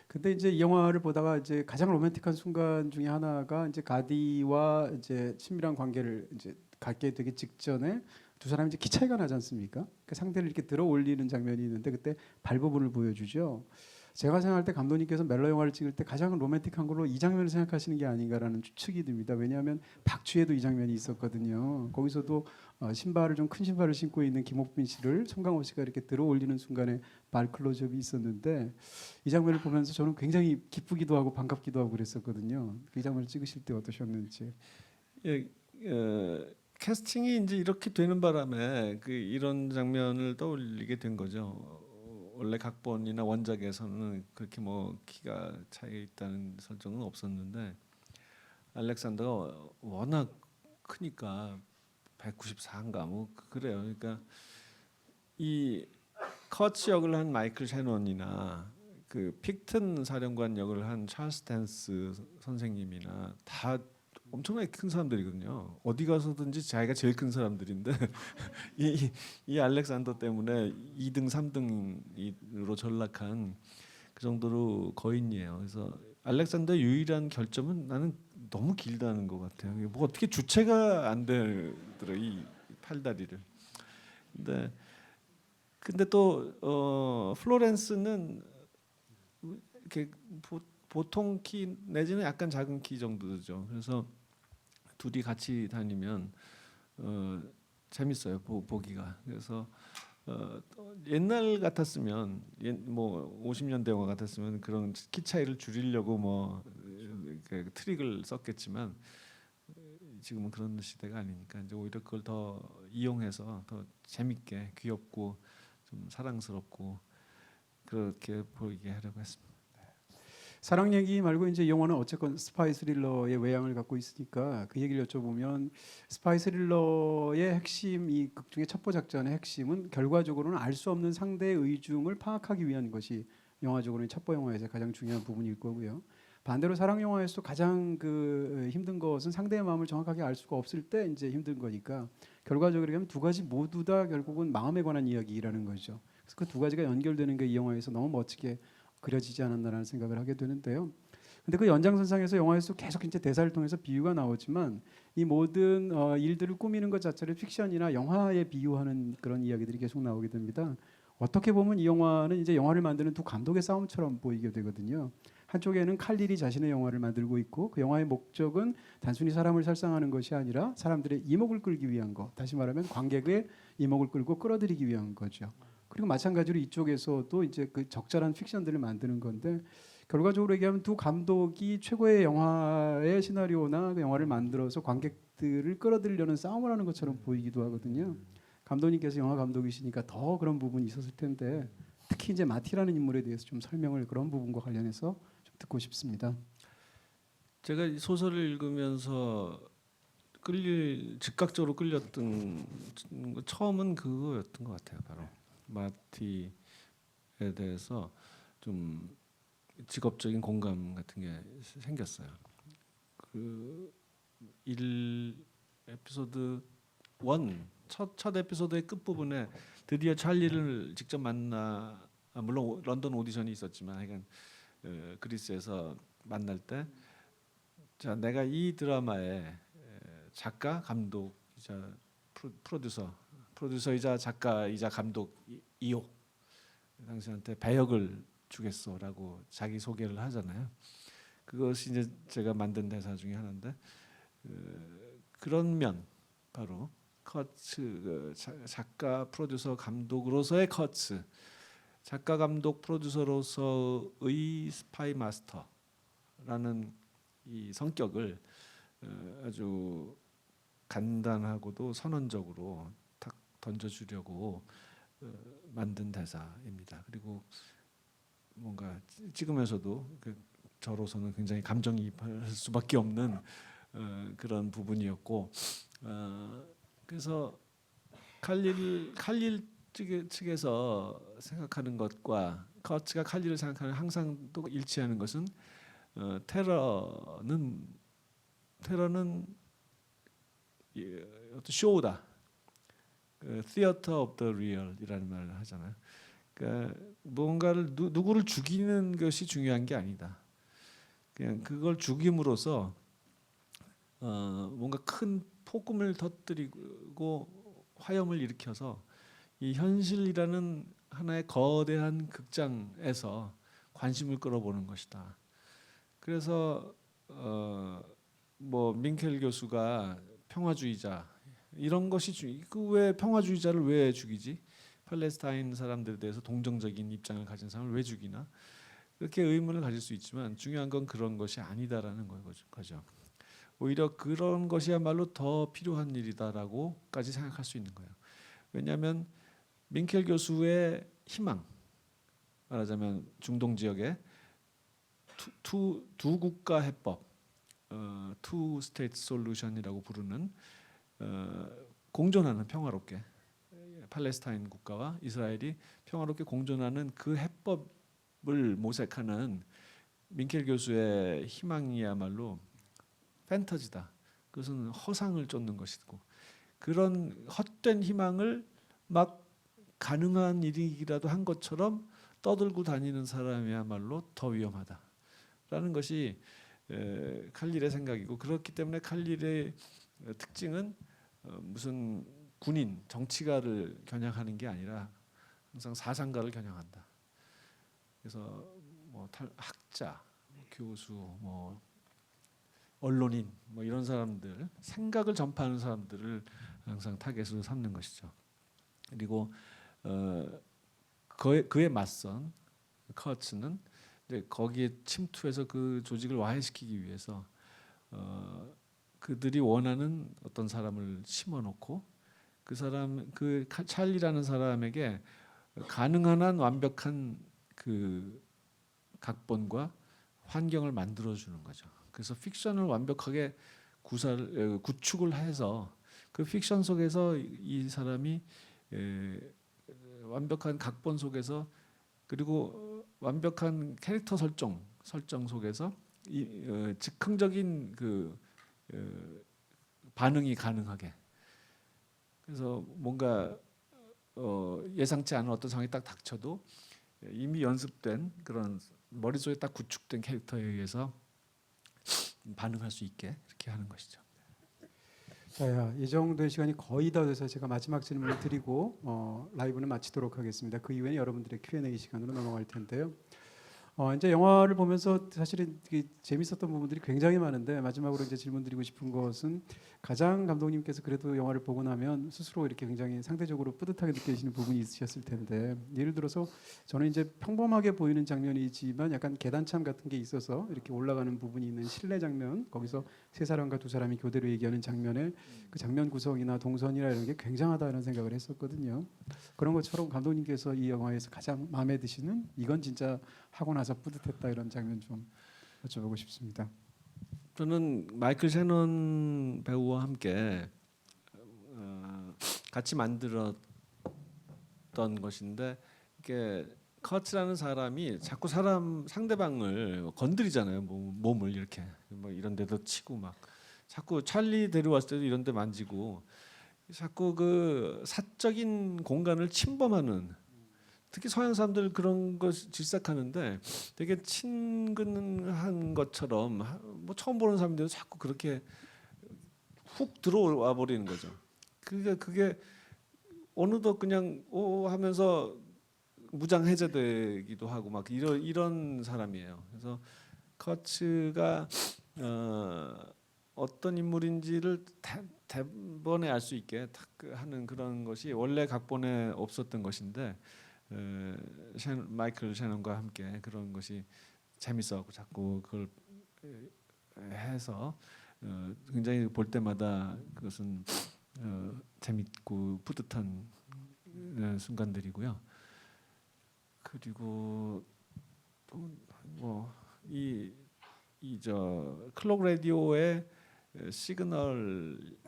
근데 이제 이 영화를 보다가 이제 가장 로맨틱한 순간 중에 하나가 이제 가디와 이제 친밀한 관계를 이제 갖게 되기 직전에 두 사람이 이제 키 차이가 나지 않습니까? 그 상대를 이렇게 들어 올리는 장면이 있는데 그때 발 부분을 보여주죠. 제가 생각할 때 감독님께서 멜로 영화를 찍을 때 가장 로맨틱한 걸로 이 장면을 생각하시는 게 아닌가라는 추측이 듭니다. 왜냐하면 박쥐에도 이 장면이 있었거든요. 거기서도 신발을 좀 큰 신발을 신고 있는 김옥빈 씨를 송강호 씨가 이렇게 들어 올리는 순간에 발 클로즈업이 있었는데 이 장면을 보면서 저는 굉장히 기쁘기도 하고 반갑기도 하고 그랬었거든요. 이 장면을 찍으실 때 어떠셨는지. 예, 캐스팅이 이제 이렇게 되는 바람에 그 이런 장면을 떠올리게 된 거죠. 원래 각본이나 원작에서는 그렇게 뭐 키가 차이 있다는 설정은 없었는데 알렉산더가 워낙 크니까 194인가 뭐 그래요. 그러니까 이 커츠 역을 한 마이클 셰넌이나 그 픽튼 사령관 역을 한 찰스 댄스 선생님이나 다 엄청나게 큰 사람들이거든요. 어디 가서든지 자기가 제일 큰 사람들인데 이 알렉산더 때문에 2등, 3등으로 전락한 그 정도로 거인이에요. 그래서 알렉산더 유일한 결점은 나는 너무 길다는 것 같아요. 뭐 어떻게 주체가 안 되더라 이 팔다리를. 근데 또 플로렌스는 이렇게 보통 키 내지는 약간 작은 키 정도죠. 그래서 둘이 같이 다니면 재밌어요 보기가. 그래서 옛날 같았으면 뭐 50년대 영화 같았으면 그런 키 차이를 줄이려고 뭐 트릭을 썼겠지만 지금은 그런 시대가 아니니까 이제 오히려 그걸 더 이용해서 더 재밌게 귀엽고 좀 사랑스럽고 그렇게 보이게 하려고 했습니다. 사랑 얘기 말고 이제 이 영화는 어쨌건 스파이 스릴러의 외양을 갖고 있으니까 그 얘기를 여쭤보면 스파이 스릴러의 핵심 이 극 중에 첩보 작전의 핵심은 결과적으로는 알 수 없는 상대의 의중을 파악하기 위한 것이 영화적으로는 첩보 영화에서 가장 중요한 부분일 거고요. 반대로 사랑 영화에서 가장 그 힘든 것은 상대의 마음을 정확하게 알 수가 없을 때 이제 힘든 거니까 결과적으로 하면 두 가지 모두 다 결국은 마음에 관한 이야기라는 거죠. 그래서 그 두 가지가 연결되는 게 이 영화에서 너무 멋지게 그려지지 않았나라는 생각을 하게 되는데요. 근데 그 연장선상에서 영화에서 계속 이제 대사를 통해서 비유가 나오지만 이 모든 일들을 꾸미는 것 자체를 픽션이나 영화에 비유하는 그런 이야기들이 계속 나오게 됩니다. 어떻게 보면 이 영화는 이제 영화를 만드는 두 감독의 싸움처럼 보이게 되거든요. 한쪽에는 칼릴이 자신의 영화를 만들고 있고 그 영화의 목적은 단순히 사람을 살상하는 것이 아니라 사람들의 이목을 끌기 위한 것, 다시 말하면 관객의 이목을 끌고 끌어들이기 위한 거죠. 그리고 마찬가지로 이쪽에서도 이제 그 적절한 픽션들을 만드는 건데 결과적으로 얘기하면 두 감독이 최고의 영화의 시나리오나 그 영화를 만들어서 관객들을 끌어들이려는 싸움을 하는 것처럼 보이기도 하거든요. 감독님께서 영화 감독이시니까 더 그런 부분이 있었을 텐데 특히 이제 마티라는 인물에 대해서 좀 설명을 그런 부분과 관련해서 좀 듣고 싶습니다. 제가 이 소설을 읽으면서 즉각적으로 끌렸던 거 처음은 그거였던 것 같아요. 바로 마티에 대해서 좀 직업적인 공감 같은 게 생겼어요. 그 1에피소드 1 첫 에피소드의 끝 부분에 드디어 찰리를 직접 만나 물론 런던 오디션이 있었지만 하여간 그리스에서 만날 때 자 내가 이 드라마의 작가 감독이자 프로듀서이자 작가이자 감독이요 당신한테 배역을 주겠소라고 자기 소개를 하잖아요. 그것이 이제 제가 만든 대사 중에 하나인데 그런 면 바로 커츠 작가 프로듀서 감독으로서의 커츠 작가 감독 프로듀서로서의 스파이 마스터라는 이 성격을 아주 간단하고도 선언적으로 탁 던져주려고 만든 대사입니다. 그리고 뭔가 찍으면서도 저로서는 굉장히 감정이입할 수밖에 없는 그런 부분이었고, 그래서 칼릴 측에서 생각하는 것과 커츠가 칼릴을 생각하는 항상 또 일치하는 것은 테러는 어떤 쇼다. Theater of the Real이라는 말을 하잖아요. 그러니까 뭔가를 누구를 죽이는 것이 중요한 게 아니다. 그냥 그걸 죽임으로써 뭔가 큰 폭음을 터뜨리고 화염을 일으켜서 이 현실이라는 하나의 거대한 극장에서 관심을 끌어보는 것이다. 그래서 뭐 민켈 교수가 평화주의자 이런 것이 왜 평화주의자를 왜 죽이지? 팔레스타인 사람들에 대해서 동정적인 입장을 가진 사람을 왜 죽이나? 그렇게 의문을 가질 수 있지만 중요한 건 그런 것이 아니다라는 거죠. 오히려 그런 것이야말로 더 필요한 일이다라고까지 생각할 수 있는 거예요. 왜냐하면 민켈 교수의 희망, 말하자면 중동 지역에 두 국가 해법, two state solution이라고 부르는 공존하는 평화롭게 팔레스타인 국가와 이스라엘이 평화롭게 공존하는 그 해법을 모색하는 민켈 교수의 희망이야말로 판타지다. 그것은 허상을 쫓는 것이고 그런 헛된 희망을 막 가능한 일이라도 한 것처럼 떠들고 다니는 사람이야말로 더 위험하다라는 것이 칼릴의 생각이고 그렇기 때문에 칼릴의 특징은 무슨 군인, 정치가를 겨냥하는 게 아니라 항상 사상가를 겨냥한다. 그래서 뭐 학자, 교수, 뭐 언론인, 뭐 이런 사람들, 생각을 전파하는 사람들을 항상 타겟으로 삼는 것이죠. 그리고 그에 맞선 커츠는 이제 거기에 침투해서 그 조직을 와해시키기 위해서 그들이 원하는 어떤 사람을 심어놓고 그 찰리라는 사람에게 가능한 한 완벽한 그 각본과 환경을 만들어주는 거죠. 그래서 픽션을 완벽하게 구축을 해서 그 픽션 속에서 이 사람이 완벽한 각본 속에서 그리고 완벽한 캐릭터 설정 속에서 즉흥적인 그 반응이 가능하게 그래서 뭔가 예상치 않은 어떤 상황이 딱 닥쳐도 이미 연습된 그런 머릿속에 딱 구축된 캐릭터에 의해서 반응할 수 있게 이렇게 하는 것이죠. 자, 이 정도의 시간이 거의 다 돼서 제가 마지막 질문을 드리고 라이브는 마치도록 하겠습니다. 그 이후에는 여러분들의 Q&A 시간으로 넘어갈 텐데요. 이제 영화를 보면서 사실은 되게 재밌었던 부분들이 굉장히 많은데 마지막으로 이제 질문드리고 싶은 것은 가장 감독님께서 그래도 영화를 보고 나면 스스로 이렇게 굉장히 상대적으로 뿌듯하게 느끼시는 부분이 있으셨을 텐데 예를 들어서 저는 이제 평범하게 보이는 장면이지만 약간 계단참 같은 게 있어서 이렇게 올라가는 부분이 있는 실내 장면 거기서 세 사람과 두 사람이 교대로 얘기하는 장면에 그 장면 구성이나 동선이나 이런 게 굉장하다는 생각을 했었거든요. 그런 것처럼 감독님께서 이 영화에서 가장 마음에 드시는 이건 진짜 하고 나서 뿌듯했다 이런 장면 좀 여쭤보고 싶습니다. 저는 마이클 셰넌 배우와 함께 같이 만들었던 것인데 이게 커츠라는 사람이 자꾸 상대방을 건드리잖아요. 몸을 이렇게 뭐 이런 데도 치고 막 자꾸 찰리 데려왔을 때도 이런 데 만지고 자꾸 그 사적인 공간을 침범하는 특히 서양 사람들 그런 거 질색하는데 되게 친근한 것처럼 뭐 처음 보는 사람들도 자꾸 그렇게 훅 들어와 버리는 거죠. 그게 어느덧 그냥 오 하면서 무장 해제되기도 하고 막 이런 사람이에요. 그래서 커츠가 어떤 인물인지를 대번에 알 수 있게 하는 그런 것이 원래 각본에 없었던 것인데 마이클 셰넌과 함께 그런 것이 재밌어하고 자꾸 그걸 해서 굉장히 볼 때마다 그것은 재밌고 뿌듯한 순간들이고요. 그리고 뭐이저 클록 라디오의 시그널을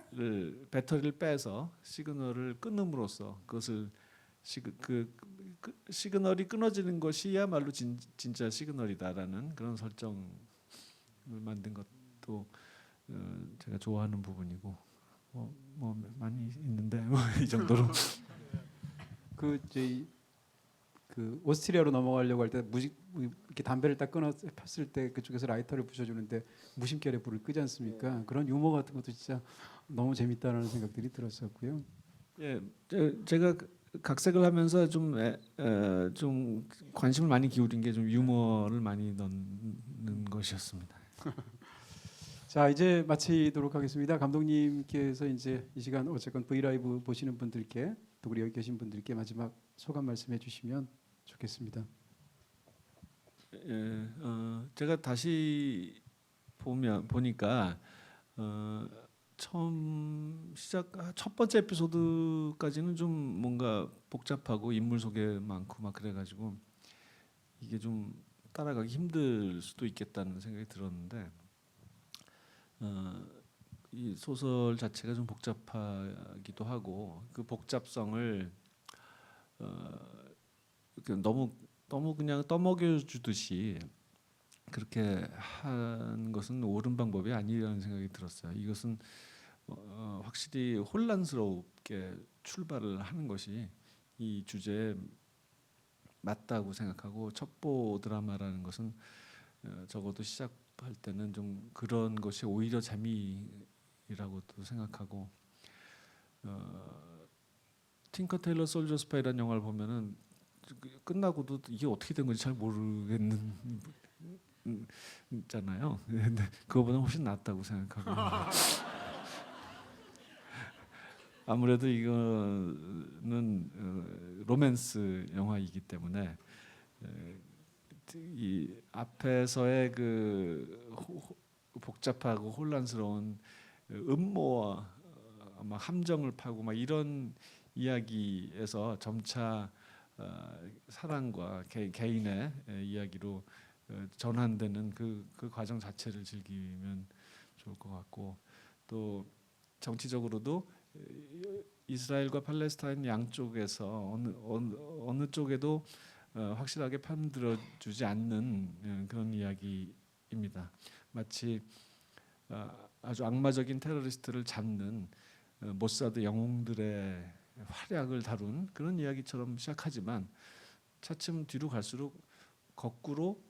배터리를 빼서 시그널을 끊음으로써 그것을 시그널이 끊어지는 것이야말로 진짜 시그널이다라는 그런 설정을 만든 것도 제가 좋아하는 부분이고 뭐 많이 있는데 이 정도로 그 오스트리아로 넘어가려고 할 때 이렇게 담배를 딱 끊어 폈을 때 그쪽에서 라이터를 부셔주는데 무심결에 불을 끄지 않습니까? 그런 유머 같은 것도 진짜 너무 재밌다라는 생각들이 들었었고요. 예, 제가 각색을 하면서 좀 관심을 많이 기울인 게 좀 유머를 많이 넣는 것이었습니다. 자, 이제 마치도록 하겠습니다. 감독님께서 이제 이 시간 어쨌건 브이라이브 보시는 분들께 또 우리 여기 계신 분들께 마지막 소감 말씀해 주시면 좋겠습니다. 예, 제가 다시 보니까 처음 첫 번째 에피소드까지는 좀 뭔가 복잡하고 인물 소개 많고 막 그래가지고 이게 좀 따라가기 힘들 수도 있겠다는 생각이 들었는데 이 소설 자체가 좀 복잡하기도 하고 그 복잡성을 너무 그냥 떠먹여 주듯이 그렇게 하는 것은 옳은 방법이 아니라는 생각이 들었어요. 이것은 확실히 혼란스럽게 출발을 하는 것이 이 주제에 맞다고 생각하고 첩보 드라마라는 것은 적어도 시작할 때는 좀 그런 것이 오히려 재미라고도 생각하고 틴커 테일러 솔저 스파이라는 영화를 보면은 끝나고도 이게 어떻게 된 건지 잘 모르겠는 있잖아요. 근데 그거보다 훨씬 낫다고 생각하고 아무래도 이거는 로맨스 영화이기 때문에 이 앞에서의 그 복잡하고 혼란스러운 음모와 막 함정을 파고 막 이런 이야기에서 점차 사랑과 개인의 이야기로 전환되는 그 과정 자체를 즐기면 좋을 것 같고 또 정치적으로도 이스라엘과 팔레스타인 양쪽에서 어느 쪽에도 확실하게 편들어주지 않는 그런 이야기입니다. 마치 아주 악마적인 테러리스트를 잡는 모사드 영웅들의 활약을 다룬 그런 이야기처럼 시작하지만 차츰 뒤로 갈수록 거꾸로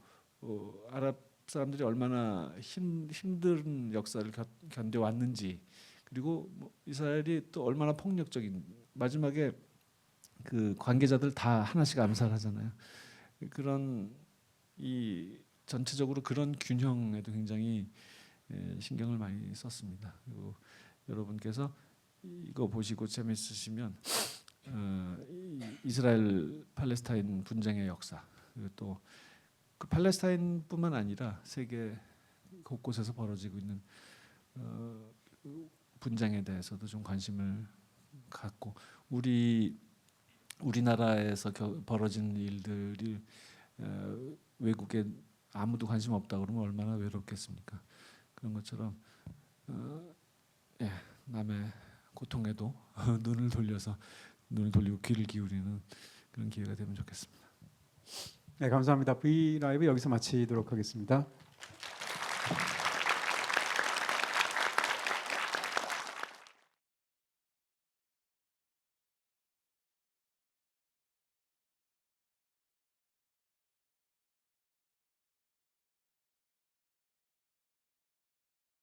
아랍 사람들이 얼마나 힘든 역사를 견뎌왔는지 그리고 이스라엘이 또 얼마나 폭력적인 마지막에 그 관계자들 다 하나씩 암살하잖아요. 그런 이 전체적으로 그런 균형에도 굉장히 신경을 많이 썼습니다. 그리고 여러분께서 이거 보시고 재밌으시면 이스라엘 팔레스타인 분쟁의 역사 그리고 또 그 팔레스타인뿐만 아니라 세계 곳곳에서 벌어지고 있는 분쟁에 대해서도 좀 관심을 갖고 우리나라에서 벌어지는 일들이 외국에 아무도 관심 없다 그러면 얼마나 외롭겠습니까? 그런 것처럼 남의 고통에도 눈을 돌리고 귀를 기울이는 그런 기회가 되면 좋겠습니다. 네, 감사합니다. 브이라이브 여기서 마치도록 하겠습니다.